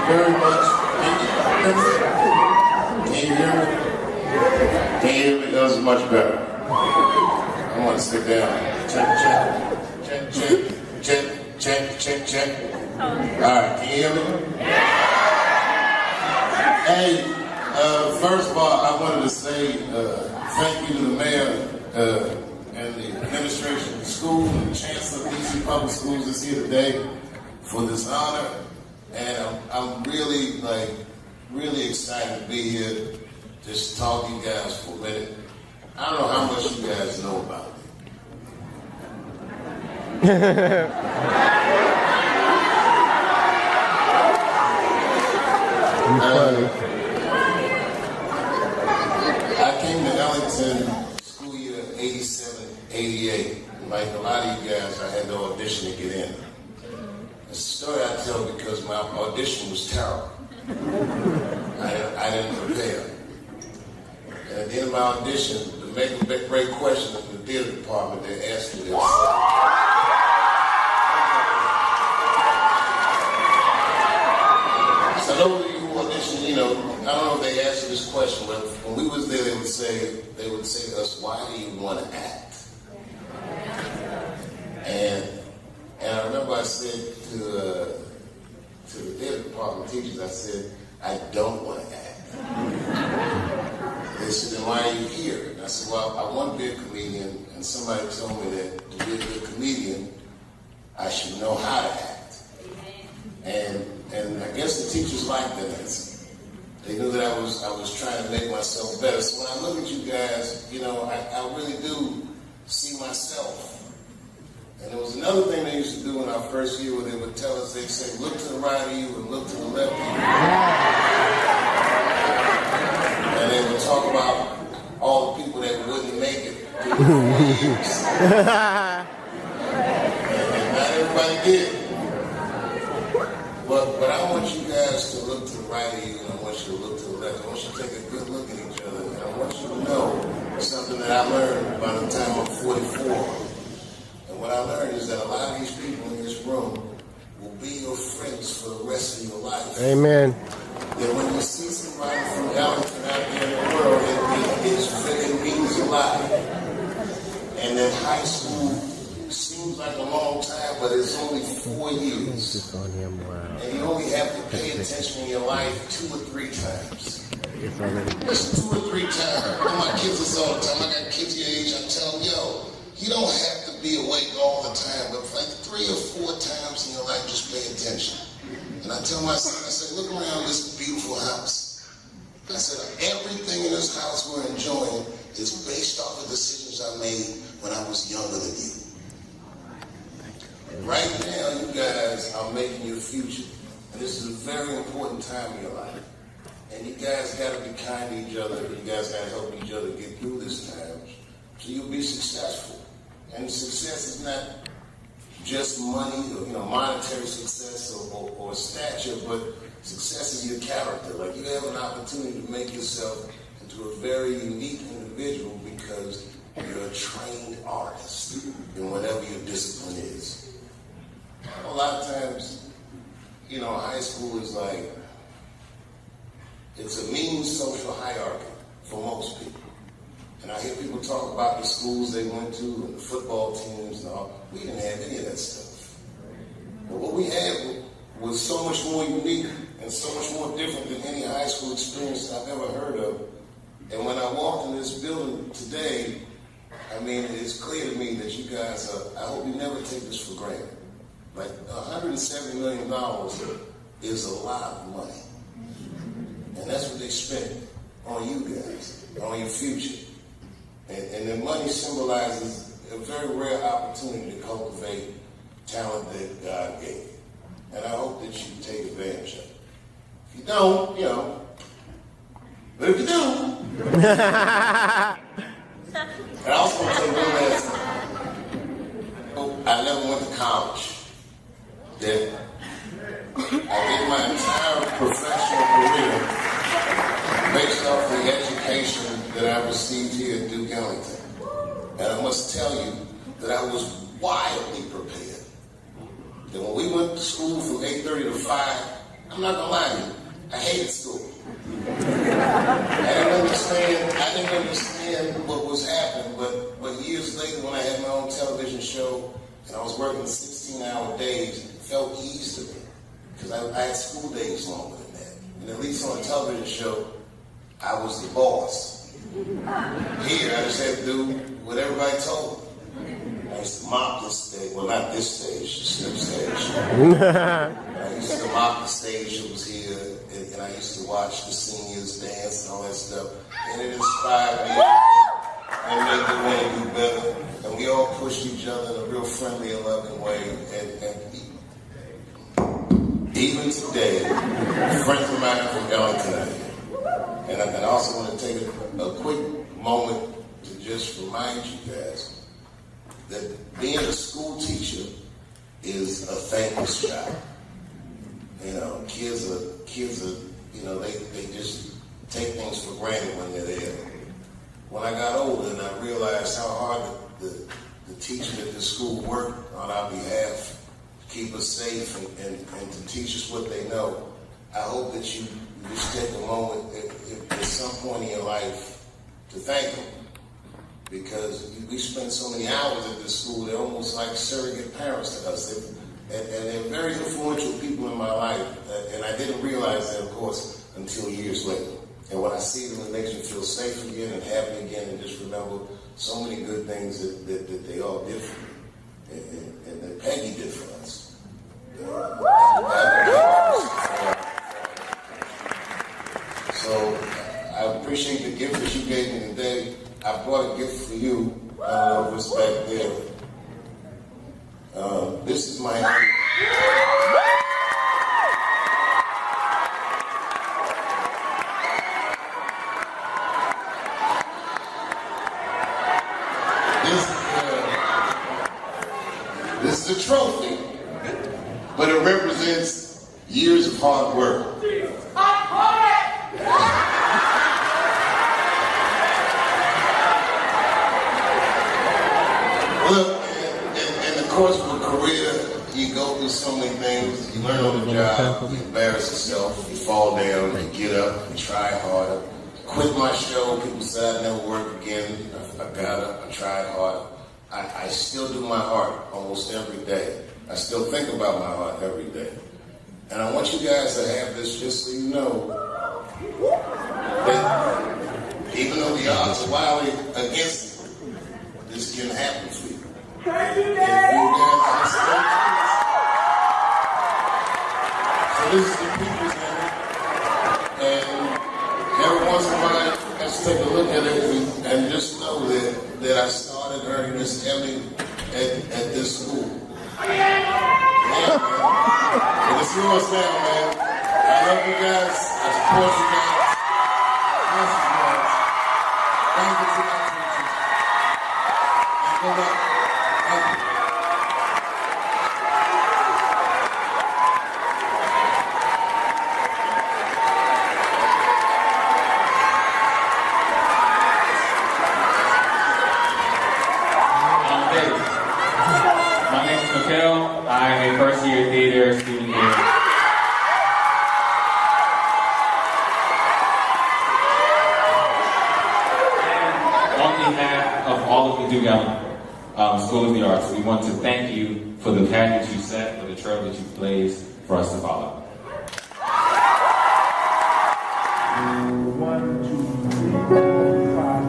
Very much. Can you hear me? Can you hear me? That was much better. I want to sit down. Check. All right, can you hear me? Hey, first of all, I wanted to say thank you to the mayor and the administration of the school and the chancellor of DC Public Schools that's here today for this honor. And I'm really excited to be here, just talk to you guys for a minute. I don't know how much you guys know about me. I came to Ellington school year 87, 88. Like a lot of you guys, I had to audition to get in. It's a story I tell because my audition was terrible. I didn't prepare. And at the end of my audition, to make a great question in the theater department, they asked me this. So those of you who audition, I don't know if they asked you this question, but when we was there, they would say to us, why do you want to act? And I remember I said to the theater department teachers, I said, I don't want to act. They said, then why are you here? And I said, well, I want to be a comedian, and somebody told me that to be a good comedian, I should know how to act. And I guess the teachers liked that answer. They knew that I was trying to make myself better. So when I look at you guys, I really do see myself. And there was another thing they used to do in our first year where they would tell us, they'd say, look to the right of you and look to the left of you. And they would talk about all the people that wouldn't make it through the 4 years. And not everybody did. But I want you guys to look to the right of you and I want you to look to the left. I want you to take a good look at each other. And I want you to know something that I learned by the time I'm 44. What I learned is that a lot of these people in this room will be your friends for the rest of your life. Amen. That when you see somebody from Ellington out there in the world, it means a lot. And that high school seems like a long time, but it's only 4 years. And you only have to pay attention in your life 2 or 3 times. Listen, 2 or 3 times. I tell my kids this all the time. I got kids your age. I tell them, yo, you don't have to be awake all the time, but like 3 or 4 times in your life, just pay attention. And I tell my son, I say, look around this beautiful house. I said, everything in this house we're enjoying is based off of decisions I made when I was younger than you. Right now, you guys are making your future. And this is a very important time in your life. And you guys got to be kind to each other. You guys got to help each other get through this time so you'll be successful. And success is not just money or monetary success or stature, but success is your character. Like you have an opportunity to make yourself into a very unique individual because you're a trained artist in whatever your discipline is. A lot of times, high school is like, it's a mean social hierarchy for most people. And I hear people talk about the schools they went to and the football teams and all. We didn't have any of that stuff. But what we had was so much more unique and so much more different than any high school experience I've ever heard of. And when I walked in this building today, I mean, it's clear to me that you guys I hope you never take this for granted. Like, $170 million is a lot of money. And that's what they spent on you guys, on your future. And the money symbolizes a very rare opportunity to cultivate talent that God gave you. And I hope that you take advantage of it. If you don't, you know, but if you do, and I also want to tell you one last thing. I never went to college. That I did my entire professional career based off the education that I received here at Duke Ellington. And I must tell you that I was wildly prepared. That when we went to school from 8:30 to 5, I'm not gonna lie to you, I hated school. I didn't understand what was happening, but years later when I had my own television show and I was working 16-hour days, it felt easy to me. Because I had school days longer than that. And at least on a television show, I was the boss. Here, I just had to do what everybody told me. I used to mop this stage, well not this stage, the slip stage. I used to mop the stage that was here, and I used to watch the seniors dance and all that stuff. And it inspired me and made me want to do better. And we all pushed each other in a real friendly and loving way. And even today, friends of mine from Ellington are here. And I also want to take a quick moment to just remind you guys that being a school teacher is a thankless job. You know, kids are, you know, they just take things for granted when they're there. When I got older and I realized how hard the teachers at the school worked on our behalf to keep us safe and to teach us what they know, I hope that you just take a moment at some point in your life to thank them. Because we spend so many hours at this school, they're almost like surrogate parents to us. And they're very influential people in my life. And I didn't realize that, of course, until years later. And when I see them, it makes me feel safe again and happy again, and just remember so many good things that they all did for me. And that Peggy did for us. So I appreciate the gift that you gave me today. I brought a gift for you. I don't know if it's back there. This is my This is a trophy, but it represents years of hard work. Look, in the course of a career, you go through so many things. You learn on the job, you embarrass yourself, you fall down, you get up, you try harder. Quit my show, people said I'd never work again. I got up, I tried harder. I still do my art almost every day. I still think about my art every day. And I want you guys to have this just so you know that even though the odds are wildly against you, this can happen for you. Thank you, Dave! So this is the people's game. And every once in a while, let's take a look at it and just know that I started earning this Emmy at this school. Yeah, man. And it's yours now, man. I love you guys. I support you guys. Thank you, guys. Thank you to my teachers. And go back. Thank you. I'm a first-year theater student here. And on behalf of all of the Duke Ellington School of the Arts, we want to thank you for the path that you set, for the trail that you've blazed for us to follow. 1, 2, 3, 4, 5,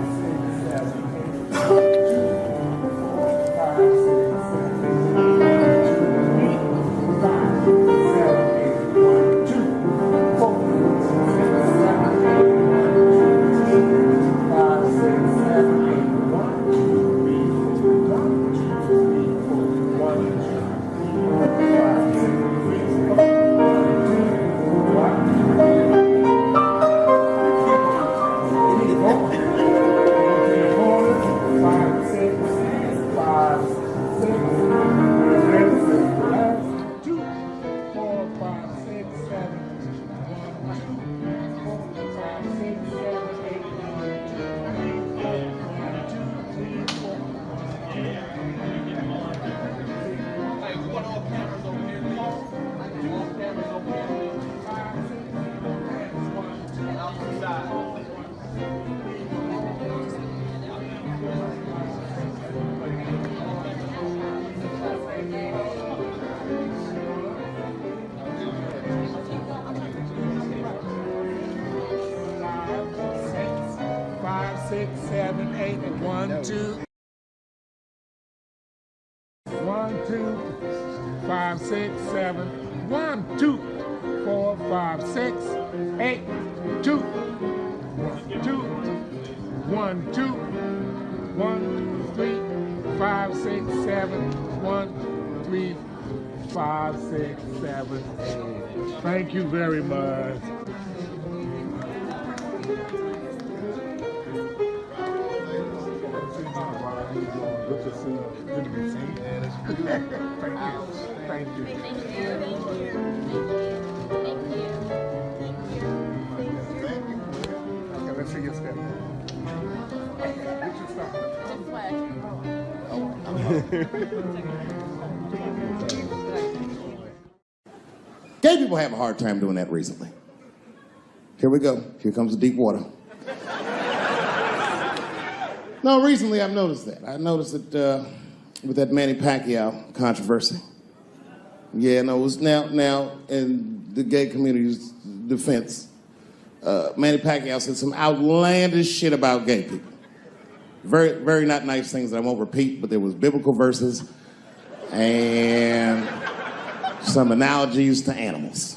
6, 7, 8. 1, 2. 1, 2, 5, 6, 7. 1, 2, 4, 5, 6, 8, 2. 1, 2. 1, 2. 1, 3, 5, 6, 7. 1, 3, 5, 6, 7, 8. Thank you very much. Good to see you. Good to be seen. Thank you. Thank you. Thank you. Okay, let's see your step. Get your stuff. Gay people have a hard time doing that recently. Here we go. Here comes the deep water. No, recently I've noticed that. I noticed that with that Manny Pacquiao controversy. Yeah, no, it was now in the gay community's defense, Manny Pacquiao said some outlandish shit about gay people. Very, very not nice things that I won't repeat, but there was biblical verses and some analogies to animals.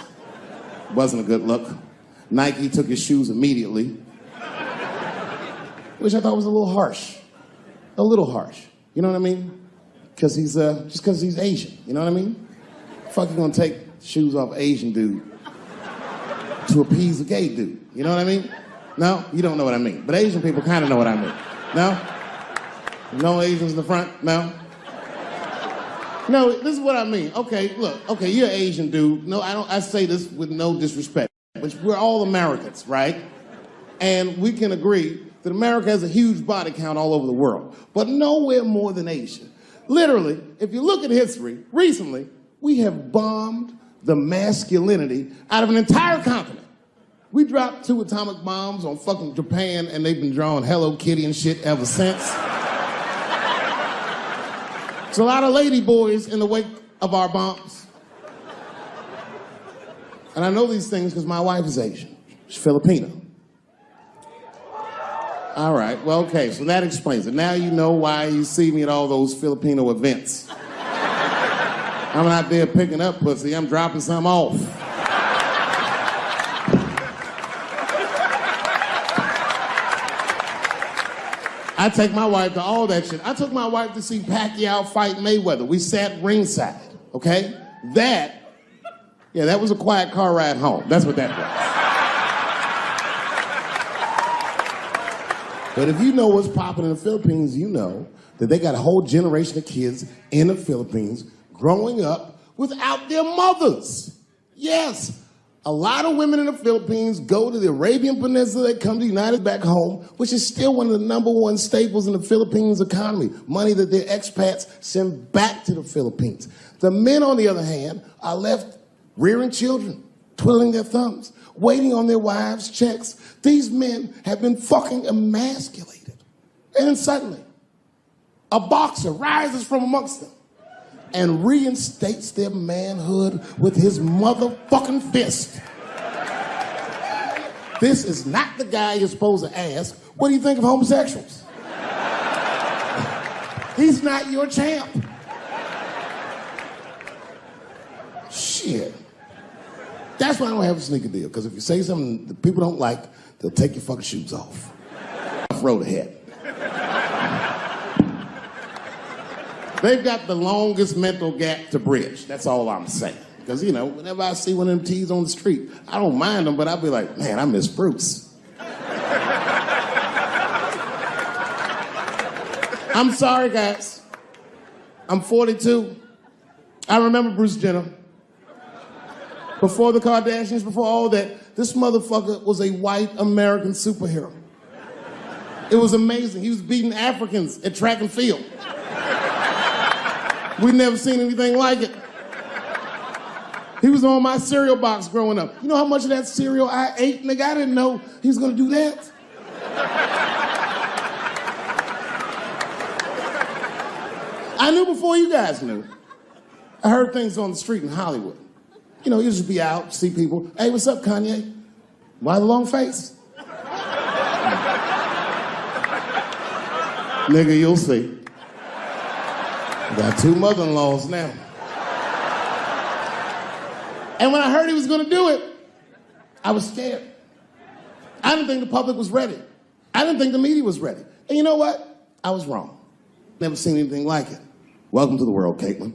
Wasn't a good look. Nike took his shoes immediately, which I thought was a little harsh. A little harsh. You know what I mean? Because he's, just because he's Asian. You know what I mean? Fuck, you gonna take shoes off Asian dude to appease a gay dude. You know what I mean? No? You don't know what I mean. But Asian people kind of know what I mean. No? No Asians in the front? No? No, this is what I mean. Okay, look. Okay, you're an Asian dude. No, I say this with no disrespect. But we're all Americans, right? And we can agree that America has a huge body count all over the world, but nowhere more than Asia. Literally, if you look at history, recently, we have bombed the masculinity out of an entire continent. We dropped 2 atomic bombs on fucking Japan, and they've been drawing Hello Kitty and shit ever since. There's a lot of lady boys in the wake of our bombs. And I know these things because my wife is Asian. She's Filipino. All right, well, okay, so that explains it. Now you know why you see me at all those Filipino events. I'm not there picking up pussy, I'm dropping some off. I take my wife to all that shit. I took my wife to see Pacquiao fight Mayweather. We sat ringside, okay? That was a quiet car ride home. That's what that was. But if you know what's popping in the Philippines, you know that they got a whole generation of kids in the Philippines growing up without their mothers. Yes, a lot of women in the Philippines go to the Arabian Peninsula, they come to the United back home, which is still one of the #1 staples in the Philippines economy, money that their expats send back to the Philippines. The men, on the other hand, are left rearing children, twiddling their thumbs, waiting on their wives' checks. These men have been fucking emasculated. And then suddenly, a boxer rises from amongst them and reinstates their manhood with his motherfucking fist. This is not the guy you're supposed to ask, what do you think of homosexuals? He's not your champ. Shit. That's why I don't have a sneaker deal, because if you say something that people don't like, they'll take your fucking shoes off. Throw the head. They've got the longest mental gap to bridge. That's all I'm saying. Because, you know, whenever I see one of them T's on the street, I don't mind them, but I'll be like, man, I miss Bruce. I'm sorry, guys. I'm 42. I remember Bruce Jenner. Before the Kardashians, before all that, this motherfucker was a white American superhero. It was amazing. He was beating Africans at track and field. We'd never seen anything like it. He was on my cereal box growing up. You know how much of that cereal I ate, nigga? I didn't know he was gonna do that. I knew before you guys knew. I heard things on the street in Hollywood. You know, you just be out, see people. Hey, what's up, Kanye? Why the long face? Nigga, you'll see. Got 2 mother-in-laws now. And when I heard he was gonna do it, I was scared. I didn't think the public was ready. I didn't think the media was ready. And you know what? I was wrong. Never seen anything like it. Welcome to the world, Caitlin.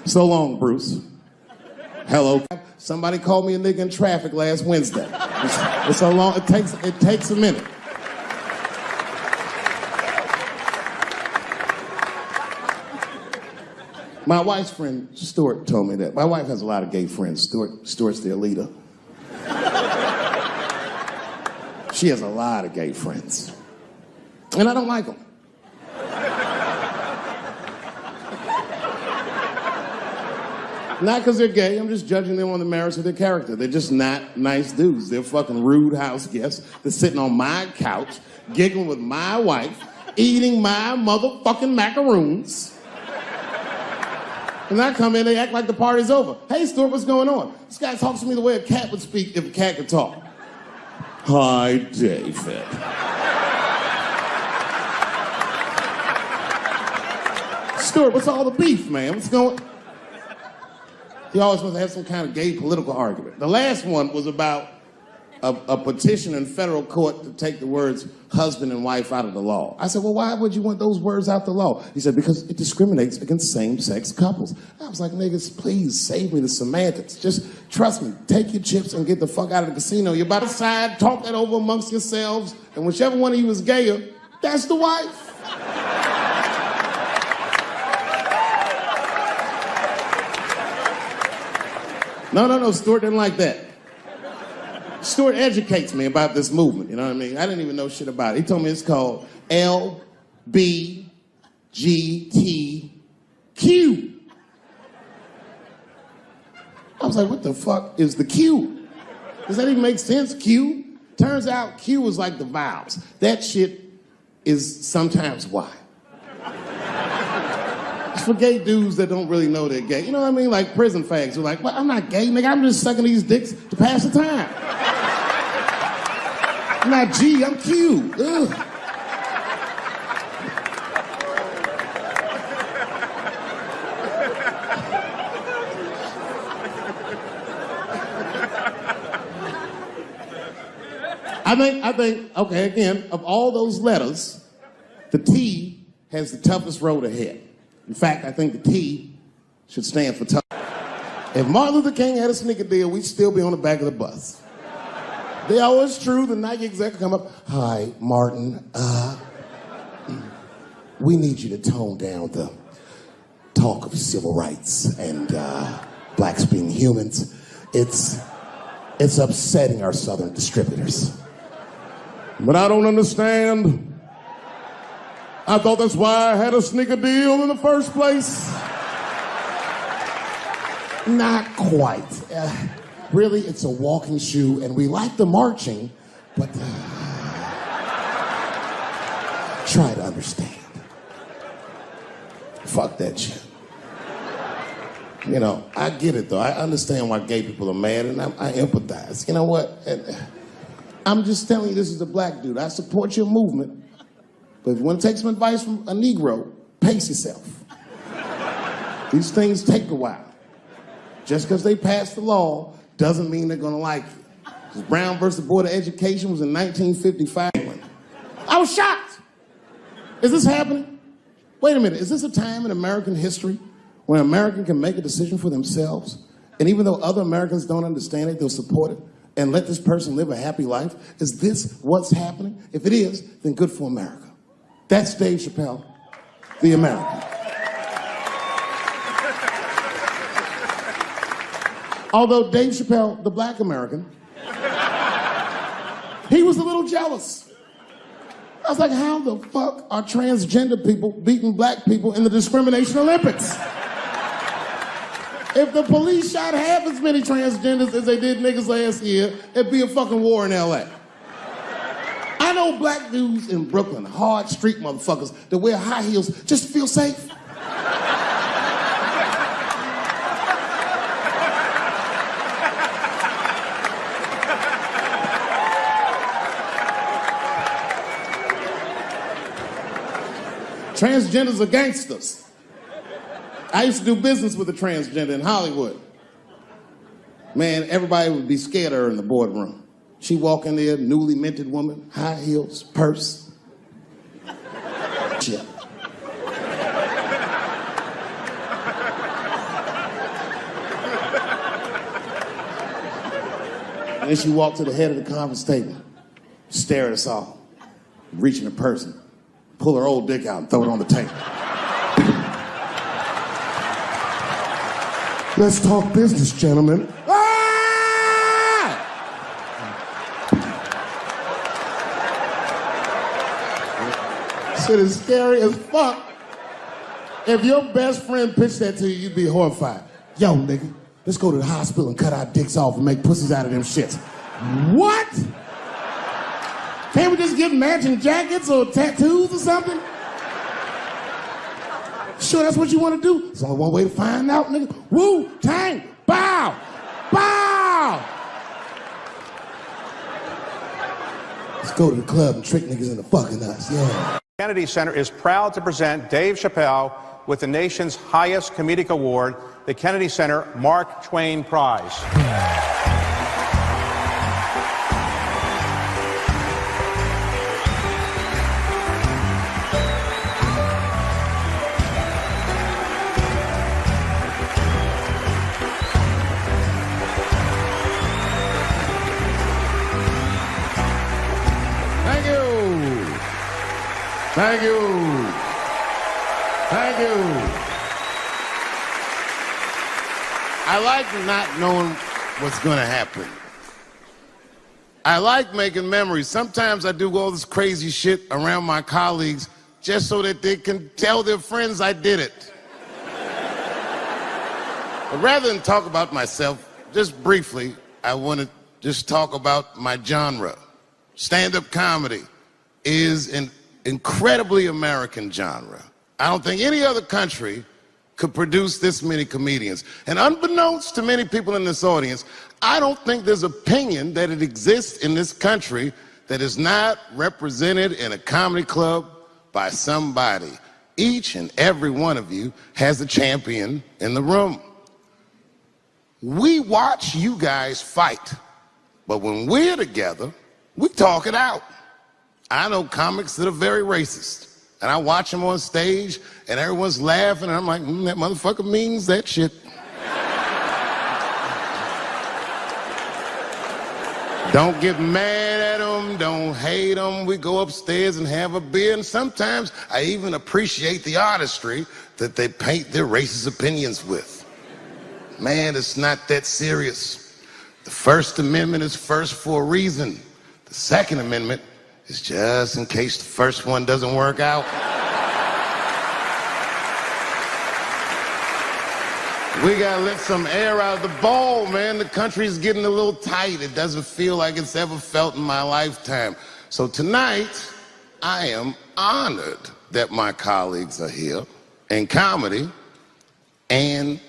So long, Bruce. Hello. Somebody called me a nigga in traffic last Wednesday. It's so long, it takes a minute. My wife's friend, Stuart, told me that. My wife has a lot of gay friends. Stuart's their leader. She has a lot of gay friends. And I don't like them. Not because they're gay, I'm just judging them on the merits of their character. They're just not nice dudes. They're fucking rude house guests. They're sitting on my couch, giggling with my wife, eating my motherfucking macaroons. And I come in, they act like the party's over. Hey, Stuart, what's going on? This guy talks to me the way a cat would speak if a cat could talk. Hi, David. Stuart, what's all the beef, man? What's going... He always wants to have some kind of gay political argument. The last one was about a petition in federal court to take the words husband and wife out of the law. I said, well, why would you want those words out the law? He said, because it discriminates against same-sex couples. I was like, niggas, please save me the semantics. Just trust me, take your chips and get the fuck out of the casino. You're about to side, talk that over amongst yourselves, and whichever one of you is gayer, that's the wife. No, Stuart didn't like that. Stuart educates me about this movement, you know what I mean? I didn't even know shit about it. He told me it's called LBGTQ. I was like, what the fuck is the Q? Does that even make sense, Q? Turns out Q was like the vowels. That shit is sometimes Y. It's for gay dudes that don't really know they're gay. You know what I mean? Like prison fags who are like, well, I'm not gay, nigga. I'm just sucking these dicks to pass the time. I'm not G, I'm Q. Ugh. I think, okay, again, of all those letters, the T has the toughest road ahead. In fact, I think the T should stand for tough. If Martin Luther King had a sneaker deal, we'd still be on the back of the bus. They always true, the Nike exec would come up, hi, Martin, we need you to tone down the talk of civil rights and blacks being humans. It's upsetting our southern distributors. But I don't understand. I thought that's why I had a sneaker deal in the first place. Not quite. Really, it's a walking shoe, and we like the marching, but try to understand. Fuck that shit. You know, I get it, though. I understand why gay people are mad, and I empathize. You know what? I'm just telling you, this is a black dude. I support your movement. But if you want to take some advice from a Negro, pace yourself. These things take a while. Just because they passed the law doesn't mean they're going to like it. Brown versus Board of Education was in 1955. I was shocked. Is this happening? Wait a minute. Is this a time in American history when an American can make a decision for themselves? And even though other Americans don't understand it, they'll support it and let this person live a happy life? Is this what's happening? If it is, then good for America. That's Dave Chappelle, the American. Although Dave Chappelle, the black American, he was a little jealous. I was like, how the fuck are transgender people beating black people in the discrimination Olympics? If the police shot half as many transgenders as they did niggas last year, it'd be a fucking war in LA. I know black dudes in Brooklyn, hard street motherfuckers that wear high heels just to feel safe. Transgenders are gangsters. I used to do business with a transgender in Hollywood. Man, everybody would be scared of her in the boardroom. She walk in there, newly minted woman, high heels, purse. Shit. And then she walked to the head of the conference table, stare at us all, reach in her purse and pull her old dick out and throw it on the table. Let's talk business, gentlemen. Shit is scary as fuck. If your best friend pitched that to you, you'd be horrified. Yo, nigga, let's go to the hospital and cut our dicks off and make pussies out of them shits. What? Can't we just get matching jackets or tattoos or something? Sure, that's what you want to do? There's only one way to find out, nigga. Wu-Tang, bow, bow. Let's go to the club and trick niggas into fucking us, yeah. Kennedy Center is proud to present Dave Chappelle with the nation's highest comedic award, the Kennedy Center Mark Twain Prize. Thank you. Thank you. I like not knowing what's going to happen. I like making memories. Sometimes I do all this crazy shit around my colleagues just so that they can tell their friends I did it. But rather than talk about myself, just briefly, I want to just talk about my genre. Stand-up comedy is an incredibly American genre. I don't think any other country could produce this many comedians. And unbeknownst to many people in this audience, I don't think there's opinion that it exists in this country that is not represented in a comedy club by somebody. Each and every one of you has a champion in the room. We watch you guys fight, but when we're together, we talk it out. I know comics that are very racist, and I watch them on stage, and everyone's laughing, and I'm like, that motherfucker means that shit. Don't get mad at them, don't hate them. We go upstairs and have a beer, and sometimes I even appreciate the artistry that they paint their racist opinions with. Man, it's not that serious. The First Amendment is first for a reason. The Second Amendment is just in case the first one doesn't work out. We gotta let some air out of the ball, man. The country's getting a little tight. It doesn't feel like it's ever felt in my lifetime. So tonight, I am honored that my colleagues are here in comedy and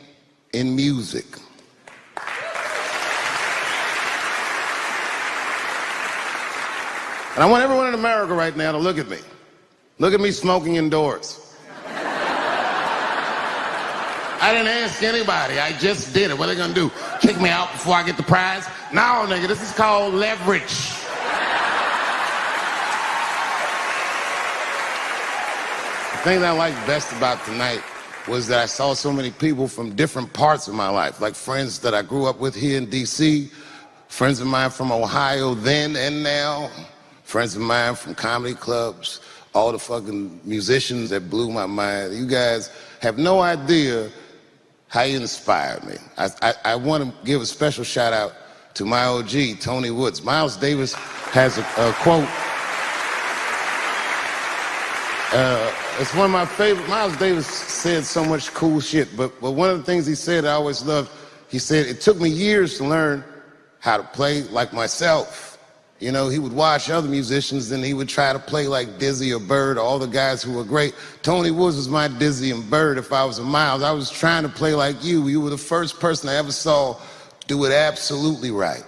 in music. And I want everyone in America right now to look at me. Look at me smoking indoors. I didn't ask anybody, I just did it. What are they gonna do? Kick me out before I get the prize? No, nigga, this is called leverage. The thing that I liked best about tonight was that I saw so many people from different parts of my life, like friends that I grew up with here in DC, friends of mine from Ohio then and now, friends of mine from comedy clubs, all the fucking musicians that blew my mind. You guys have no idea how you inspired me. I want to give a special shout out to my OG, Tony Woods. Miles Davis has a quote. It's one of my favorite. Miles Davis said so much cool shit, but one of the things he said I always loved, he said, it took me years to learn how to play like myself. You know, he would watch other musicians and he would try to play like Dizzy or Bird, or all the guys who were great. Tony Woods was my Dizzy and Bird if I was a Miles. I was trying to play like you. You were the first person I ever saw do it absolutely right.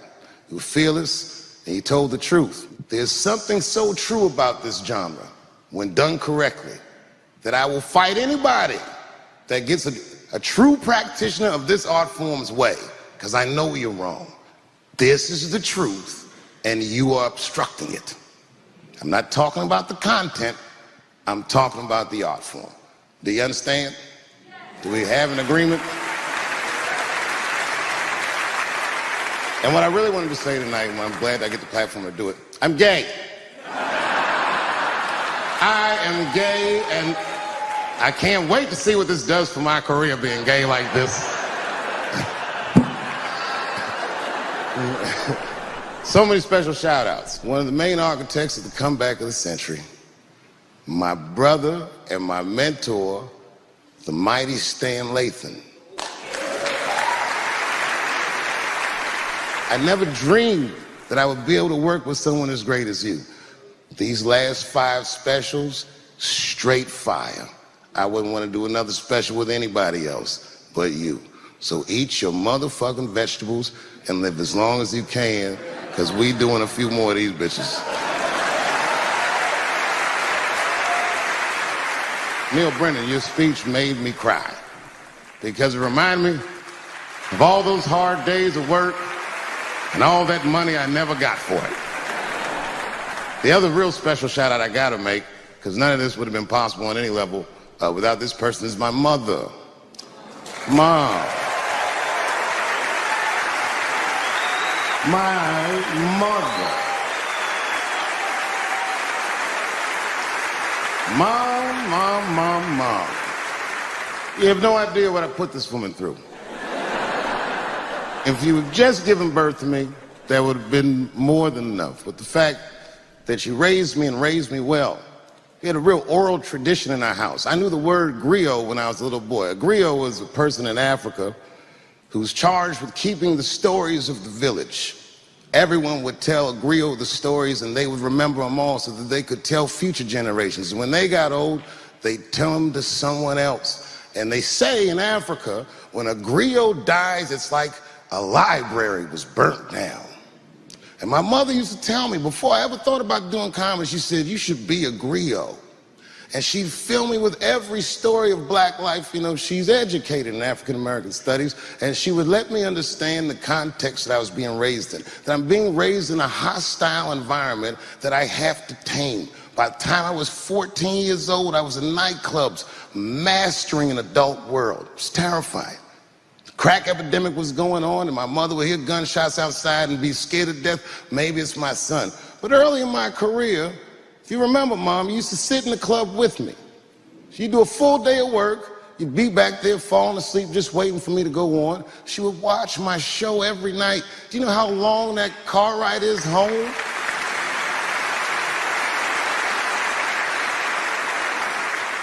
You were fearless and you told the truth. There's something so true about this genre. When done correctly, that I will fight anybody that gets a true practitioner of this art form's way, because I know you're wrong. This is the truth, and you are obstructing it. I'm not talking about the content, I'm talking about the art form. Do you understand? Do we have an agreement? And what I really wanted to say tonight, and I'm glad I get the platform to do it, I'm gay. I am gay, and I can't wait to see what this does for my career, being gay like this. So many special shout-outs. One of the main architects of the comeback of the century, my brother and my mentor, the mighty Stan Lathan. I never dreamed that I would be able to work with someone as great as you. These last 5 specials, straight fire. I wouldn't want to do another special with anybody else but you. So eat your motherfucking vegetables and live as long as you can, because we doing a few more of these bitches. Neil Brennan, your speech made me cry, because it reminded me of all those hard days of work and all that money I never got for it. The other real special shout out I gotta make, because none of this would have been possible on any level without this person, is my mother. Mom. My mother. Mom. You have no idea what I put this woman through. If you had just given birth to me, that would have been more than enough. But the fact that she raised me and raised me well, we had a real oral tradition in our house. I knew the word griot when I was a little boy. A griot was a person in Africa who was charged with keeping the stories of the village. Everyone would tell a griot the stories, and they would remember them all so that they could tell future generations. And when they got old, they'd tell them to someone else. And they say in Africa, when a griot dies, it's like a library was burnt down. And my mother used to tell me, before I ever thought about doing comedy, she said, you should be a griot. And she'd fill me with every story of black life. You know, she's educated in African-American studies, and she would let me understand the context that I was being raised in, that I'm being raised in a hostile environment that I have to tame. By the time I was 14 years old, I was in nightclubs, mastering an adult world. It was terrifying. Crack epidemic was going on, and my mother would hear gunshots outside and be scared to death. Maybe it's my son. But early in my career, if you remember, Mom, you used to sit in the club with me. She'd do a full day of work. You'd be back there falling asleep just waiting for me to go on. She would watch my show every night. Do you know how long that car ride is home?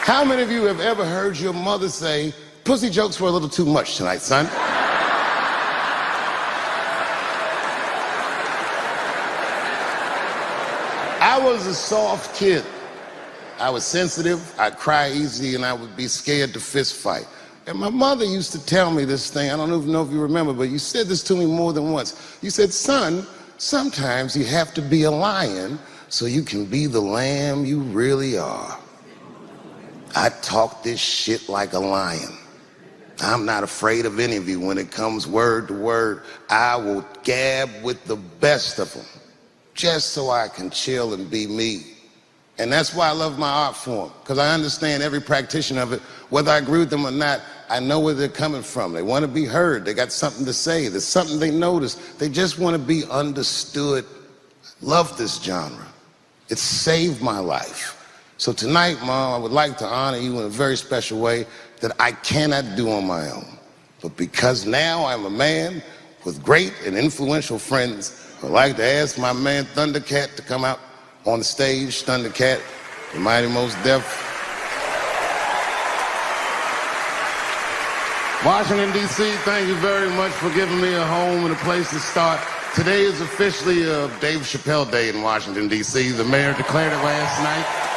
How many of you have ever heard your mother say, pussy jokes were a little too much tonight, son? I was a soft kid. I was sensitive, I'd cry easy, and I would be scared to fist fight. And my mother used to tell me this thing, I don't even know if you remember, but you said this to me more than once. You said, son, sometimes you have to be a lion so you can be the lamb you really are. I talk this shit like a lion. I'm not afraid of any of you. When it comes word to word, I will gab with the best of them, just so I can chill and be me. And that's why I love my art form, because I understand every practitioner of it. Whether I agree with them or not, I know where they're coming from. They want to be heard. They got something to say. There's something they notice. They just want to be understood. Love this genre. It saved my life. So tonight, Mom, I would like to honor you in a very special way that I cannot do on my own. But because now I'm a man with great and influential friends, I'd like to ask my man Thundercat to come out on the stage. Thundercat, the mighty Most Def. Washington, D.C., thank you very much for giving me a home and a place to start. Today is officially Dave Chappelle Day in Washington, D.C. The mayor declared it last night.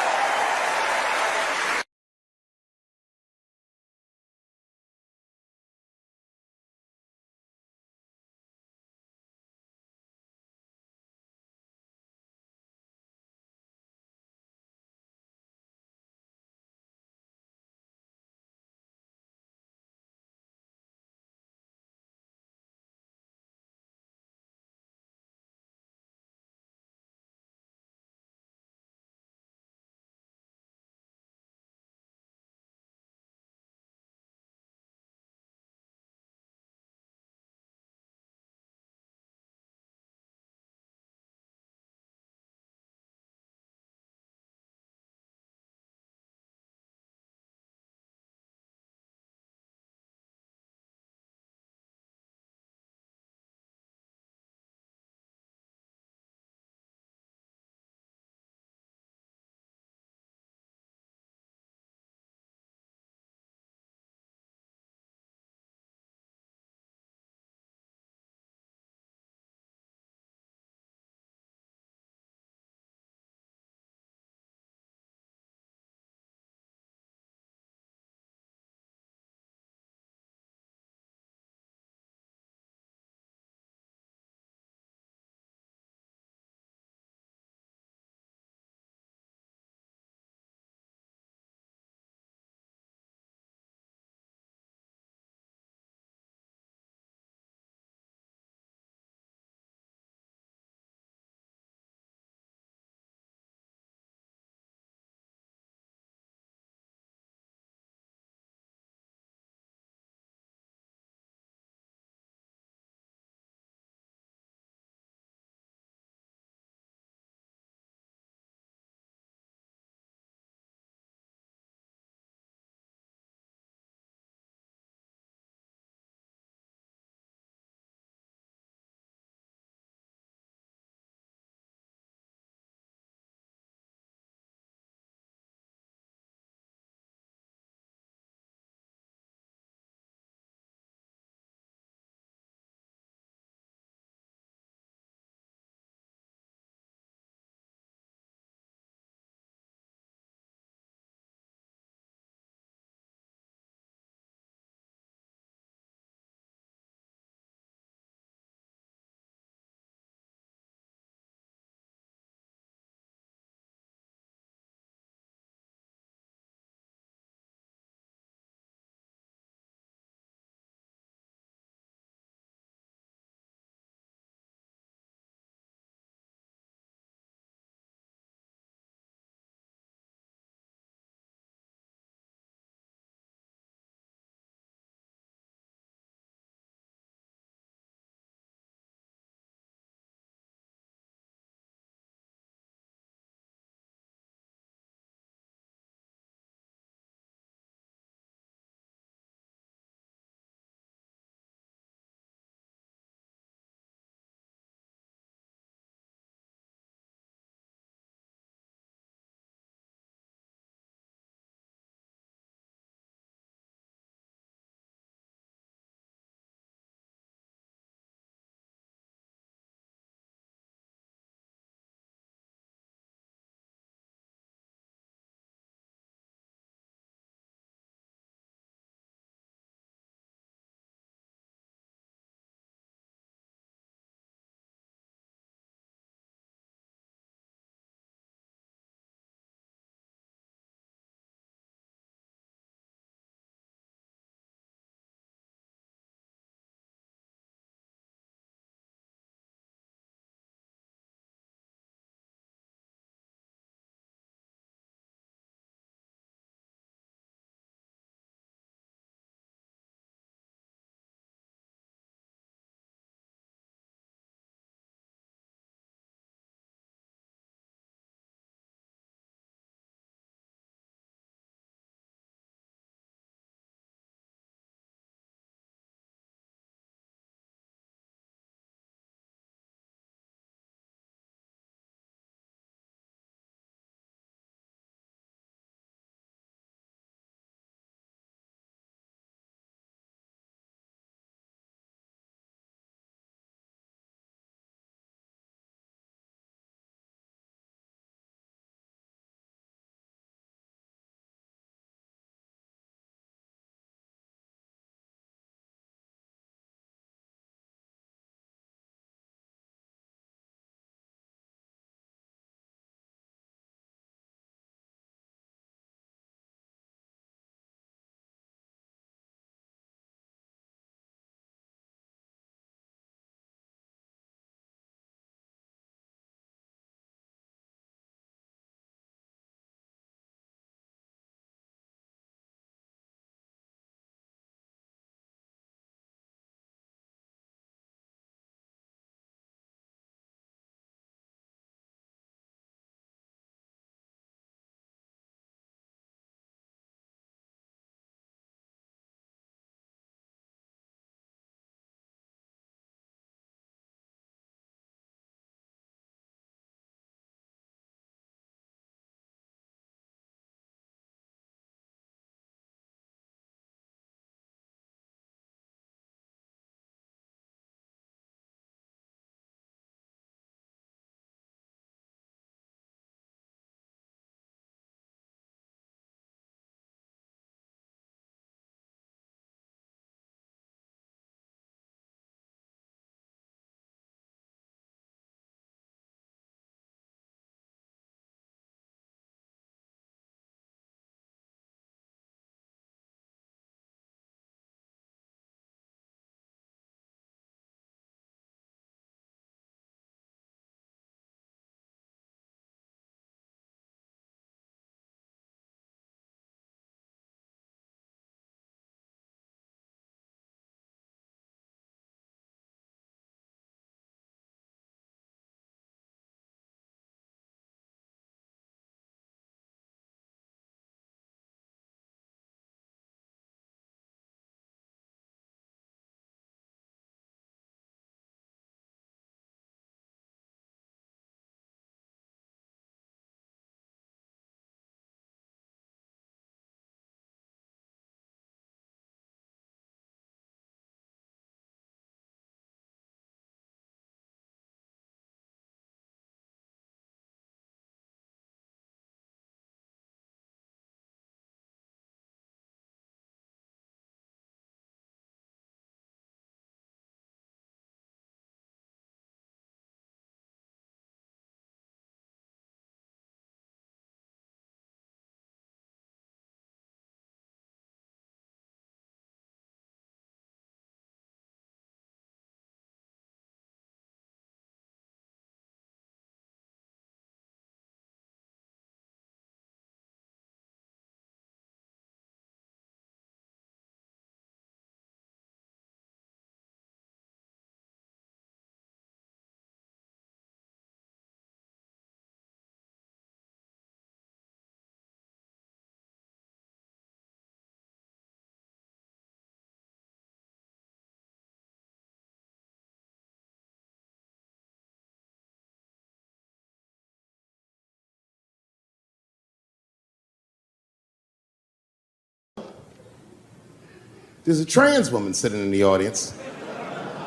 there's a trans woman sitting in the audience.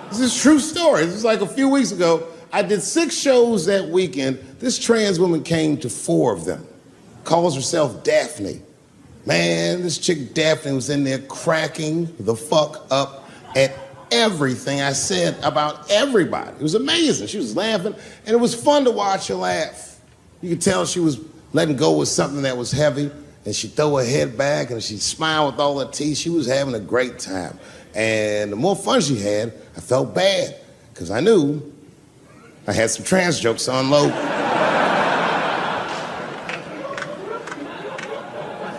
This is a true story. This was like a few weeks ago. I did 6 shows that weekend. This trans woman came to 4 of them. Calls herself Daphne. Man, this chick Daphne was in there cracking the fuck up at everything I said about everybody. It was amazing. She was laughing, and it was fun to watch her laugh. You could tell she was letting go with something that was heavy, and she'd throw her head back, and she'd smile with all her teeth. She was having a great time. And the more fun she had, I felt bad, because I knew I had some trans jokes to unload.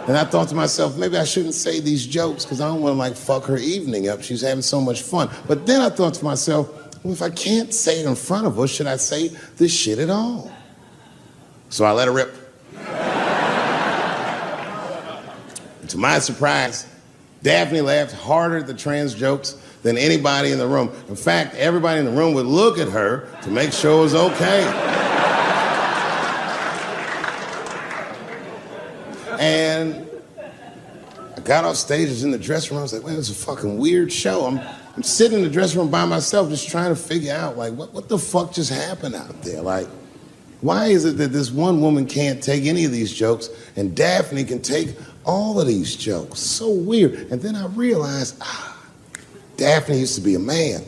And I thought to myself, maybe I shouldn't say these jokes because I don't want to like fuck her evening up. She's having so much fun. But then I thought to myself, well, if I can't say it in front of her, should I say this shit at all? So I let her rip. To my surprise, Daphne laughed harder at the trans jokes than anybody in the room. In fact, everybody in the room would look at her to make sure it was okay. And I got off stage, I was in the dressing room, I was like, man, it's a fucking weird show. I'm sitting in the dressing room by myself just trying to figure out, like, what the fuck just happened out there? Like, why is it that this one woman can't take any of these jokes and Daphne can take all of these jokes? So weird. And then I realized, Daphne used to be a man.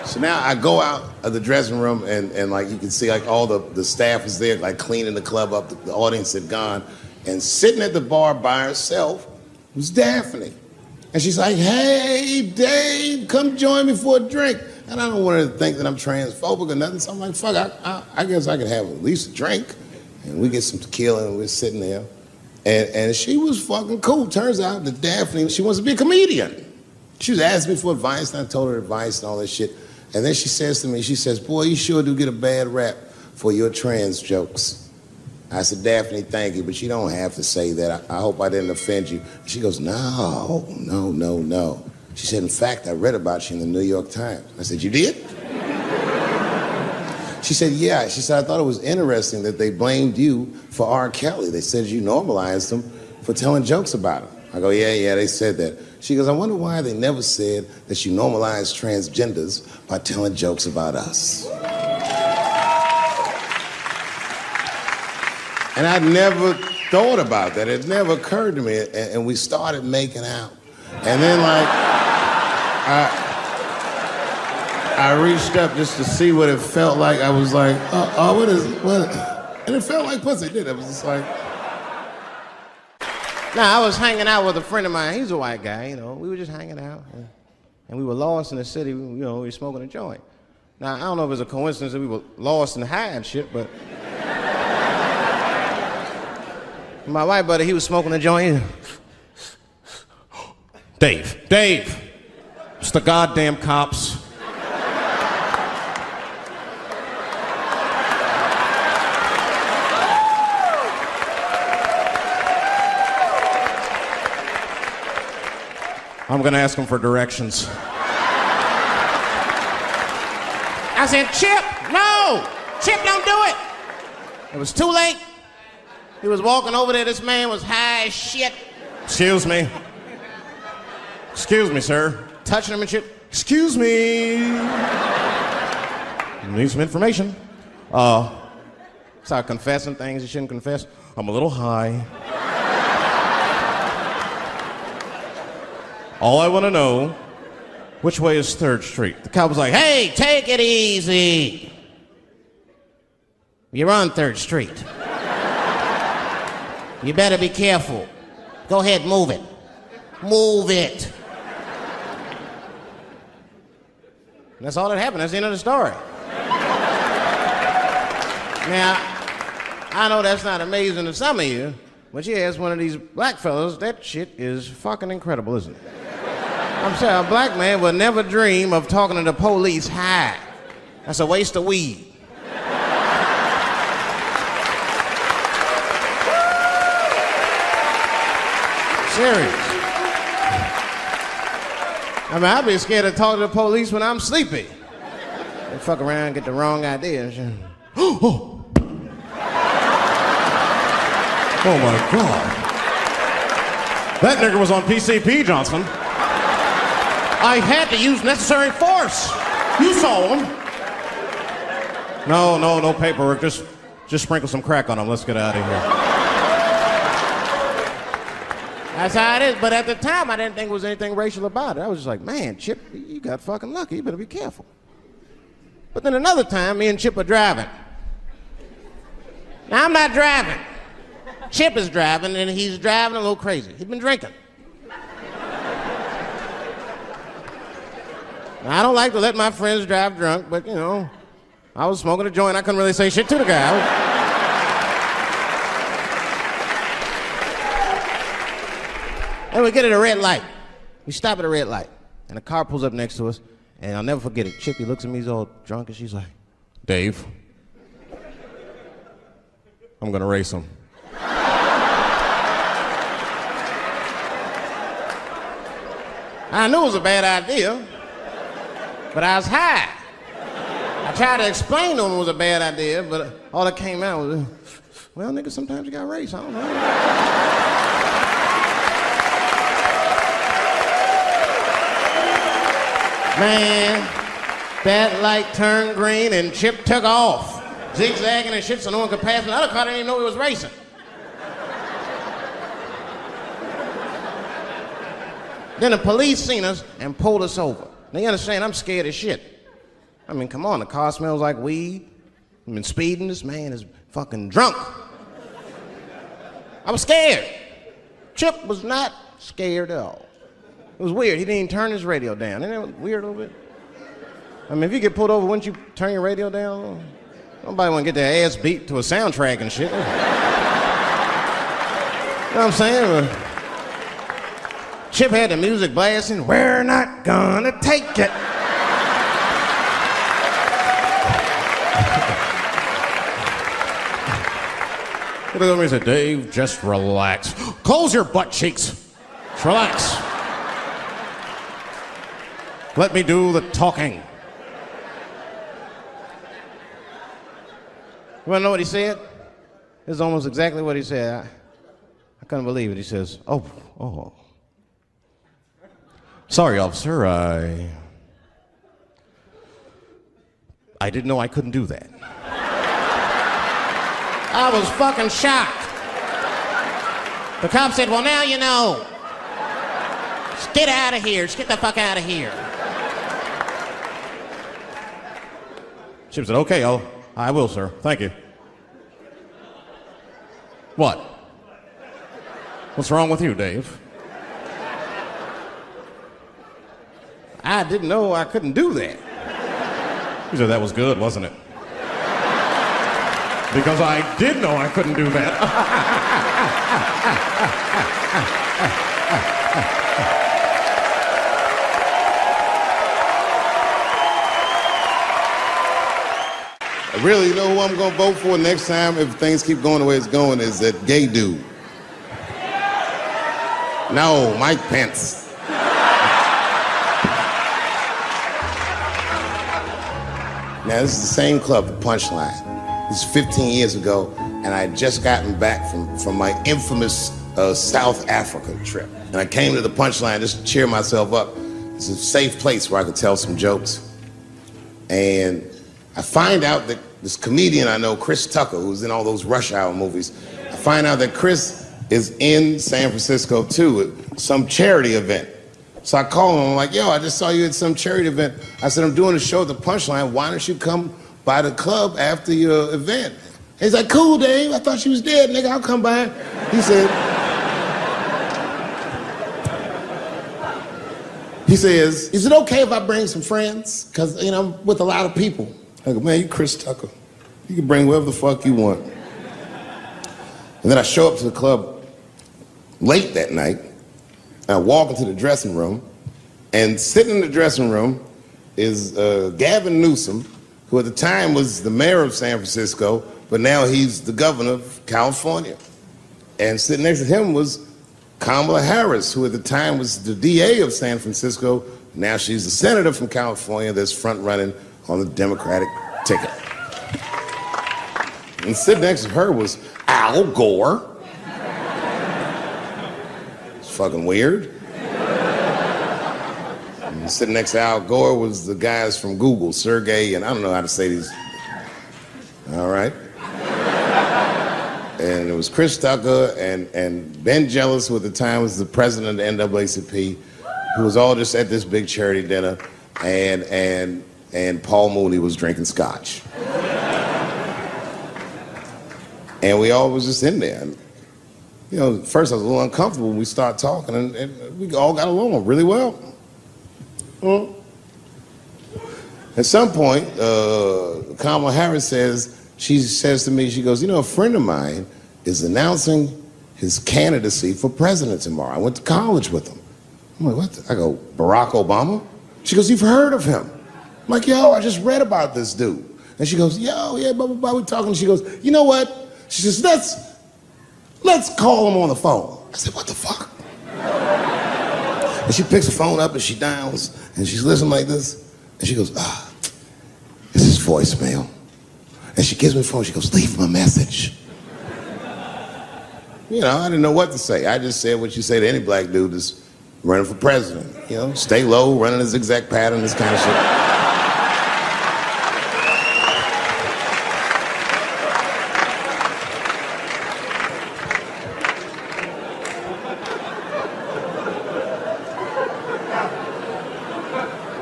So now I go out of the dressing room and like you can see like all the staff is there like cleaning the club up, the audience had gone, and sitting at the bar by herself was Daphne. And she's like, hey, Dave, come join me for a drink. And I don't want her to think that I'm transphobic or nothing, so I'm like, fuck, I guess I could have at least a drink. And we get some tequila and we're sitting there. And she was fucking cool. Turns out that Daphne, she wants to be a comedian. She was asking me for advice, and I told her advice and all that shit. And then she says to me, she says, boy, you sure do get a bad rap for your trans jokes. I said, Daphne, thank you, but you don't have to say that. I hope I didn't offend you. She goes, no. She said, in fact, I read about you in the New York Times. I said, you did? She said, yeah. She said, I thought it was interesting that they blamed you for R. Kelly. They said you normalized him for telling jokes about him. I go, yeah, they said that. She goes, I wonder why they never said that you normalized transgenders by telling jokes about us. And I'd never thought about that. It never occurred to me. And we started making out. And then like, I reached up just to see what it felt like. I was like, what? And it felt like pussy, did it? It was just like. Now, I was hanging out with a friend of mine. He's a white guy, you know. We were just hanging out. And we were lost in the city, you know, we were smoking a joint. Now, I don't know if it's a coincidence that we were lost and high and shit, but... my white buddy, he was smoking a joint. Dave, it's the goddamn cops. I'm gonna ask him for directions. I said, Chip, no! Chip, don't do it! It was too late. He was walking over there, this man was high as shit. Excuse me, sir. Touching him and shit. Excuse me. Need some information. Start confessing things you shouldn't confess. I'm a little high. All I want to know, which way is 3rd Street? The cop was like, hey, take it easy. You're on 3rd Street. You better be careful. Go ahead, move it. Move it. And that's all that happened. That's the end of the story. Now, I know that's not amazing to some of you, but yeah, as one of these black fellas, that shit is fucking incredible, isn't it? I'm saying a black man would never dream of talking to the police high. That's a waste of weed. Serious. I mean, I'd be scared to talk to the police when I'm sleepy. They fuck around and get the wrong idea and shit. Oh my God. That nigger was on PCP, Johnson. I had to use necessary force. You saw him. No paperwork. Just sprinkle some crack on him. Let's get out of here. That's how it is. But at the time, I didn't think there was anything racial about it. I was just like, man, Chip, you got fucking lucky. You better be careful. But then another time, me and Chip are driving. Now, I'm not driving. Chip is driving, and he's driving a little crazy. He's been drinking. Now, I don't like to let my friends drive drunk, but, you know, I was smoking a joint. I couldn't really say shit to the guy. And we get at a red light. We stop at a red light, and a car pulls up next to us, and I'll never forget it. Chippy looks at me, he's all drunk, and she's like, Dave, I'm gonna race him. I knew it was a bad idea, but I was high. I tried to explain to him it was a bad idea, but all that came out was, well, nigga, sometimes you gotta race, I don't know. Man, that light turned green and Chip took off, zigzagging and shit so no one could pass me. The other car didn't even know he was racing. Then the police seen us and pulled us over. Now you understand, I'm scared as shit. I mean, come on, the car smells like weed. I've been speeding, this man is fucking drunk. I was scared. Chip was not scared at all. It was weird, he didn't even turn his radio down. Isn't that weird a little bit? I mean, if you get pulled over, wouldn't you turn your radio down? Nobody want to get their ass beat to a soundtrack and shit. You know what I'm saying? Chip had the music blasting, we're not gonna take it. He looked at me and said, Dave, just relax. Close your butt cheeks. Just relax. Let me do the talking. You wanna know what he said? This is almost exactly what he said. I couldn't believe it. He says, oh. Sorry, officer, I didn't know I couldn't do that. I was fucking shocked. The cop said, well, now you know. Just get out of here. Just get the fuck out of here. Chip said, okay, I will, sir. Thank you. What? What's wrong with you, Dave? I didn't know I couldn't do that. He said, that was good, wasn't it? Because I did know I couldn't do that. Really, you know who I'm gonna vote for next time if things keep going the way it's going is that gay dude. No, Mike Pence. Now, this is the same club, the Punchline. This is 15 years ago, and I had just gotten back from my infamous South Africa trip. And I came to the Punchline just to cheer myself up. It's a safe place where I could tell some jokes. And I find out that this comedian I know, Chris Tucker, who's in all those Rush Hour movies, I find out that Chris is in San Francisco too at some charity event. So I call him, I'm like, yo, I just saw you at some charity event. I said, I'm doing a show at the Punchline. Why don't you come by the club after your event? He's like, cool, Dave. I thought she was dead, nigga. I'll come by. He says, is it okay if I bring some friends? Because, you know, I'm with a lot of people. I go, man, you Chris Tucker. You can bring whoever the fuck you want. And then I show up to the club late that night. I walk into the dressing room, and sitting in the dressing room is Gavin Newsom, who at the time was the mayor of San Francisco, but now he's the governor of California. And sitting next to him was Kamala Harris, who at the time was the DA of San Francisco. Now she's the senator from California that's front running on the Democratic ticket. And sitting next to her was Al Gore. fucking weird. And sitting next to Al Gore was the guys from Google, Sergey, and I don't know how to say these. All right. And it was Chris Tucker and Ben Jealous, who at the time was the president of the NAACP, who was all just at this big charity dinner, and Paul Mooney was drinking scotch. And we all was just in there. And, you know, at first I was a little uncomfortable when we started talking, and we all got along really well. At some point, Kamala Harris she says to me, she goes, you know, a friend of mine is announcing his candidacy for president tomorrow. I went to college with him. I'm like, what? I go, Barack Obama? She goes, you've heard of him? I'm like, yo, I just read about this dude. And she goes, yo, yeah, blah, blah, blah, we're talking. She goes, you know what? She says, let's call him on the phone. I said, what the fuck? And she picks the phone up and she dials and she's listening like this. And she goes, this is voicemail. And she gives me the phone. She goes, leave him a message. You know, I didn't know what to say. I just said what you say to any black dude that's running for president. You know, stay low, running a zigzag pattern, this kind of shit.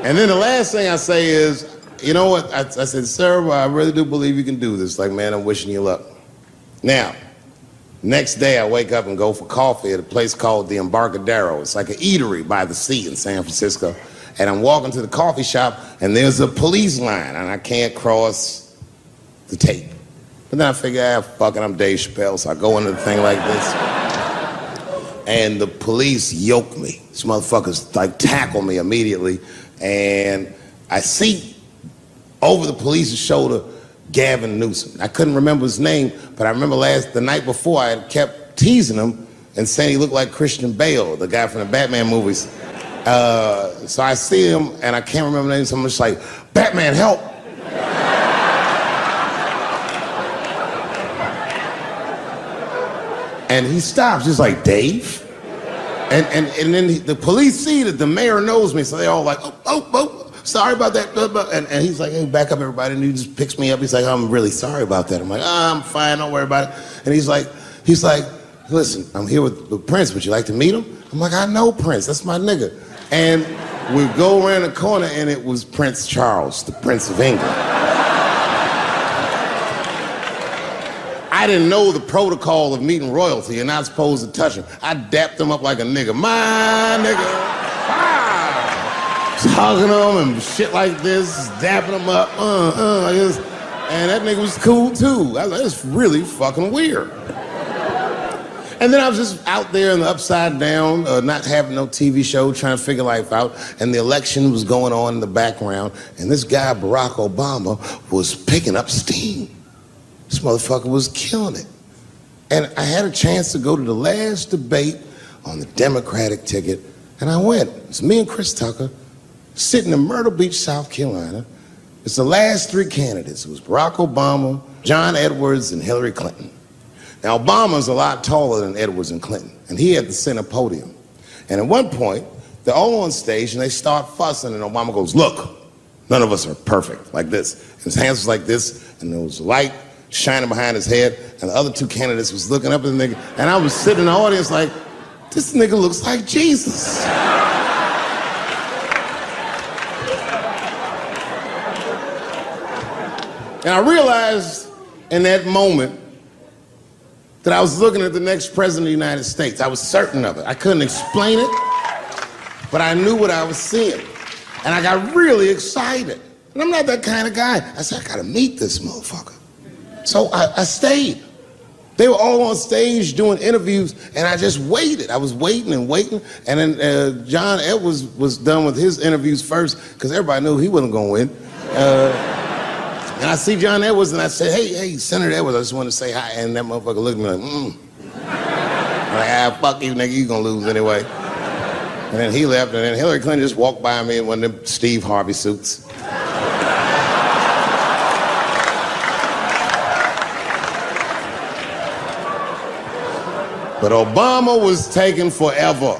And then the last thing I say is, you know what? I said, sir, I really do believe you can do this. Like, man, I'm wishing you luck. Now, next day I wake up and go for coffee at a place called the Embarcadero. It's like an eatery by the sea in San Francisco. And I'm walking to the coffee shop and there's a police line and I can't cross the tape. But then I figure, fuck it, I'm Dave Chappelle, so I go into the thing like this. And the police yoke me. These motherfuckers like tackle me immediately. And I see over the police's shoulder Gavin Newsom. I couldn't remember his name, but I remember the night before I had kept teasing him and saying he looked like Christian Bale, the guy from the Batman movies. So I see him and I can't remember the name, so I'm just like, Batman, help! And he stops, just like, Dave? And then the police see that the mayor knows me, so they're all like, oh, sorry about that. And he's like, hey, back up, everybody. And he just picks me up. He's like, I'm really sorry about that. I'm like, I'm fine, don't worry about it. And he's like, listen, I'm here with Prince. Would you like to meet him? I'm like, I know Prince. That's my nigga. And we go around the corner, and it was Prince Charles, the Prince of England. I didn't know the protocol of meeting royalty. You're not supposed to touch him. I dapped him up like a nigga. My nigga. Ah! Just hugging him and shit like this, dapping him up, like this. And that nigga was cool too. I was like, that's really fucking weird. And then I was just out there in the upside down, not having no TV show, trying to figure life out. And the election was going on in the background. And this guy, Barack Obama, was picking up steam. This motherfucker was killing it. And I had a chance to go to the last debate on the Democratic ticket, and I went. It's me and Chris Tucker sitting in Myrtle Beach, South Carolina. It's the last three candidates. It was Barack Obama, John Edwards, and Hillary Clinton. Now, Obama's a lot taller than Edwards and Clinton, and he had the center podium. And at one point, they're all on stage, and they start fussing, and Obama goes, look, none of us are perfect, like this. And his hands was like this, and there was light shining behind his head, and the other two candidates was looking up at the nigga, and I was sitting in the audience like, this nigga looks like Jesus. And I realized in that moment that I was looking at the next president of the United States. I was certain of it. I couldn't explain it, but I knew what I was seeing. And I got really excited. And I'm not that kind of guy. I said, I gotta meet this motherfucker. So I stayed. They were all on stage doing interviews, and I just waited. I was waiting and waiting, and then John Edwards was done with his interviews first, because everybody knew he wasn't gonna win. And I see John Edwards, and I said, hey, Senator Edwards, I just want to say hi, and that motherfucker looked at me like, I'm like, fuck you, nigga, you gonna lose anyway. And then he left, and then Hillary Clinton just walked by me in one of them Steve Harvey suits. But Obama was taking forever.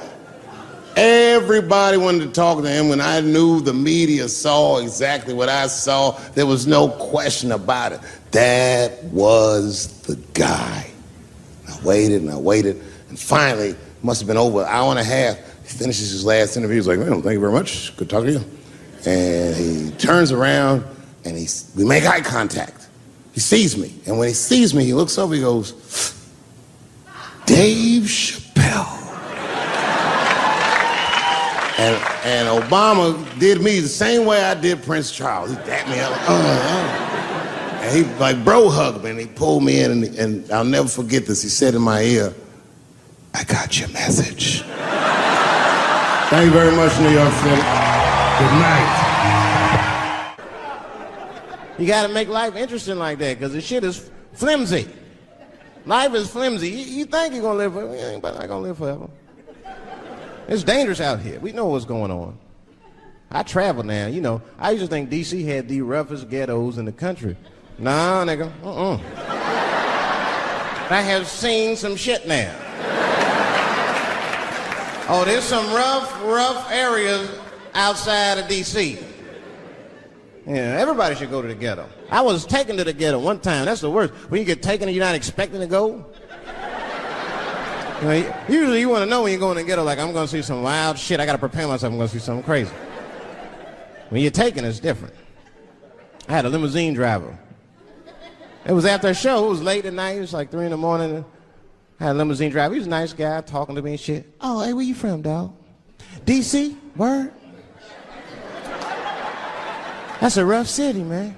Everybody wanted to talk to him. When I knew the media saw exactly what I saw, there was no question about it. That was the guy. I waited and I waited, and finally, it must have been over an hour and a half, he finishes his last interview. He's like, well, thank you very much. Good talking to you. And he turns around, and we make eye contact. He sees me, and when he sees me, he looks over, he goes, Dave Chappelle. And Obama did me the same way I did Prince Charles. He dapped me up, and he like bro hugged me, and he pulled me in, and I'll never forget this. He said in my ear, I got your message. Thank you very much, New York City. Good night. You gotta make life interesting like that, because the shit is flimsy. Life is flimsy. You think you're gonna live forever, you ain't not gonna live forever. It's dangerous out here. We know what's going on. I travel now, you know. I used to think D.C. had the roughest ghettos in the country. Nah, nigga, I have seen some shit now. Oh, there's some rough areas outside of D.C. Yeah, everybody should go to the ghetto. I was taken to the ghetto one time. That's the worst. When you get taken and you're not expecting to go. You know, usually you want to know when you're going to the ghetto, like, I'm going to see some wild shit. I got to prepare myself. I'm going to see something crazy. When you're taken, it's different. I had a limousine driver. It was after a show. It was late at night. It was like 3 in the morning. I had a limousine driver. He was a nice guy talking to me and shit. Oh, hey, where you from, dog? D.C.? Word? That's a rough city, man.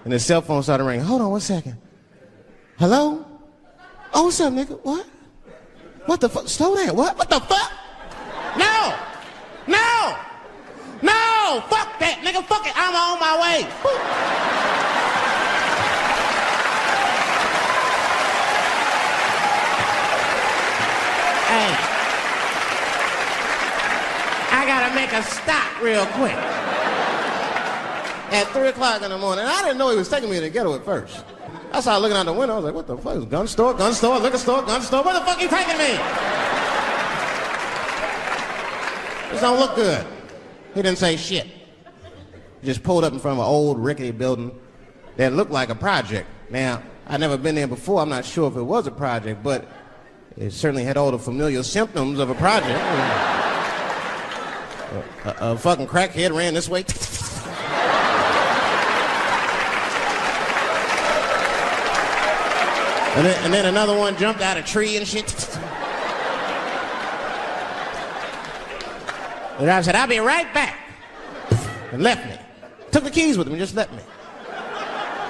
And his cell phone started ringing. Hold on 1 second. Hello? Oh, what's up, nigga? What? What the fuck? Slow down. What? What the fuck? No! No! No! Fuck that, nigga. Fuck it. I'm on my way. Hey. I gotta make a stop real quick. At 3 o'clock in the morning. I didn't know he was taking me to the ghetto at first. I started looking out the window. I was like, what the fuck? It's gun store, liquor store, gun store. Where the fuck you taking me? This don't look good. He didn't say shit. He just pulled up in front of an old rickety building that looked like a project. Now, I'd never been there before. I'm not sure if it was a project, but it certainly had all the familiar symptoms of a project. A fucking crackhead ran this way. And then another one jumped out of a tree and shit. The driver said, I'll be right back. And left me. Took the keys with him and just left me.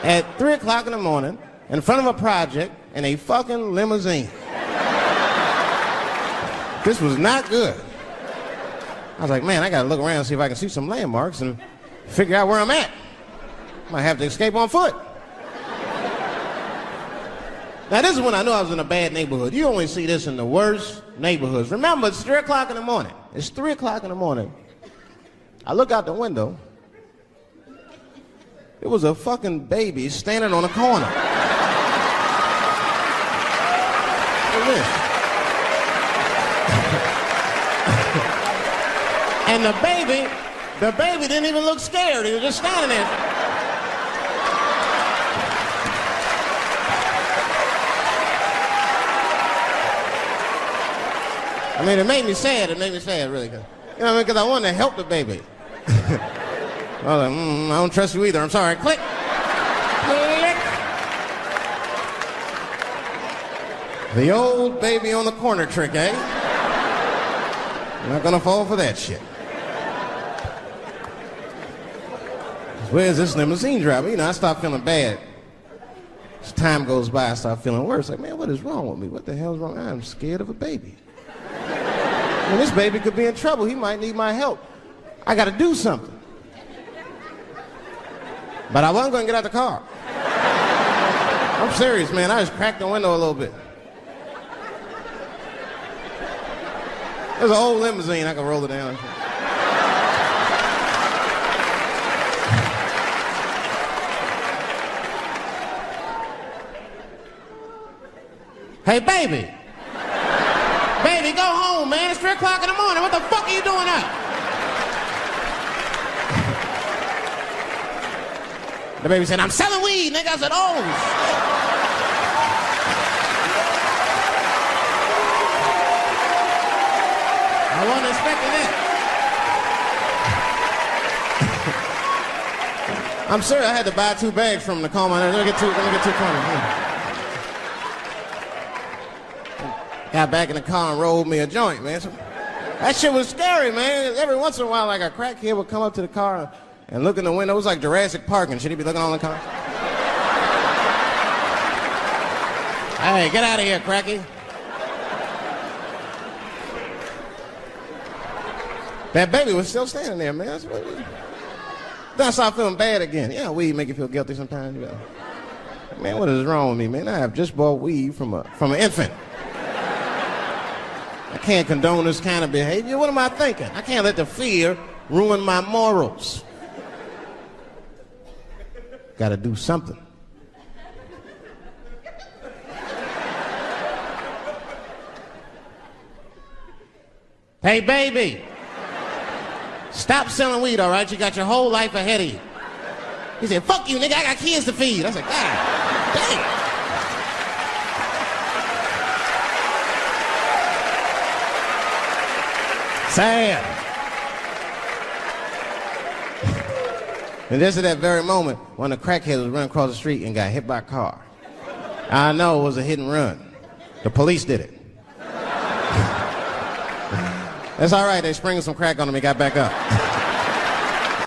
At 3 o'clock in the morning, in front of a project, in a fucking limousine. This was not good. I was like, man, I gotta look around and see if I can see some landmarks and figure out where I'm at. Might have to escape on foot. Now, this is when I knew I was in a bad neighborhood. You only see this in the worst neighborhoods. Remember, it's 3 o'clock in the morning. It's 3 o'clock in the morning. I look out the window. It was a fucking baby standing on a corner. Look at this. And the baby didn't even look scared. He was just standing there. I mean, it made me sad. It made me sad, really. You know what I mean? Because I wanted to help the baby. I was like, I don't trust you either. I'm sorry. Click. Click. The old baby on the corner trick, eh? I'm not gonna fall for that shit. Where's this limousine driver? You know, I start feeling bad. As time goes by, I start feeling worse. Like, man, what is wrong with me? What the hell's wrong? I'm scared of a baby. And this baby could be in trouble. He might need my help. I got to do something. But I wasn't going to get out the car. I'm serious, man. I just cracked the window a little bit. There's an old limousine. I can roll it down. Hey, baby. Baby, go home, man. It's 3 o'clock in the morning. What the fuck are you doing up? The baby said, I'm selling weed, nigga. I said, oh, shit. I wasn't expecting that. I'm sorry I had to buy 2 bags from the calm. Let me get 2 corners. Got back in the car and rolled me a joint, man. So, that shit was scary, man. Every once in a while, like a crackhead would come up to the car and look in the window. It was like Jurassic Park and shit. He'd be looking on the car. Hey, get out of here, cracky. That baby was still standing there, man. Then I started feeling bad again. Yeah, weed make you feel guilty sometimes. You know. Man, what is wrong with me, man? I have just bought weed from an infant. I can't condone this kind of behavior. What am I thinking? I can't let the fear ruin my morals. Got to do something. Hey, baby. Stop selling weed, all right? You got your whole life ahead of you. He said, fuck you, nigga, I got kids to feed. I said, God damn. Sad. And just at that very moment, one of the crackheads was running across the street and got hit by a car. I know it was a hit and run. The police did it. That's all right, they sprinkled some crack on him and got back up.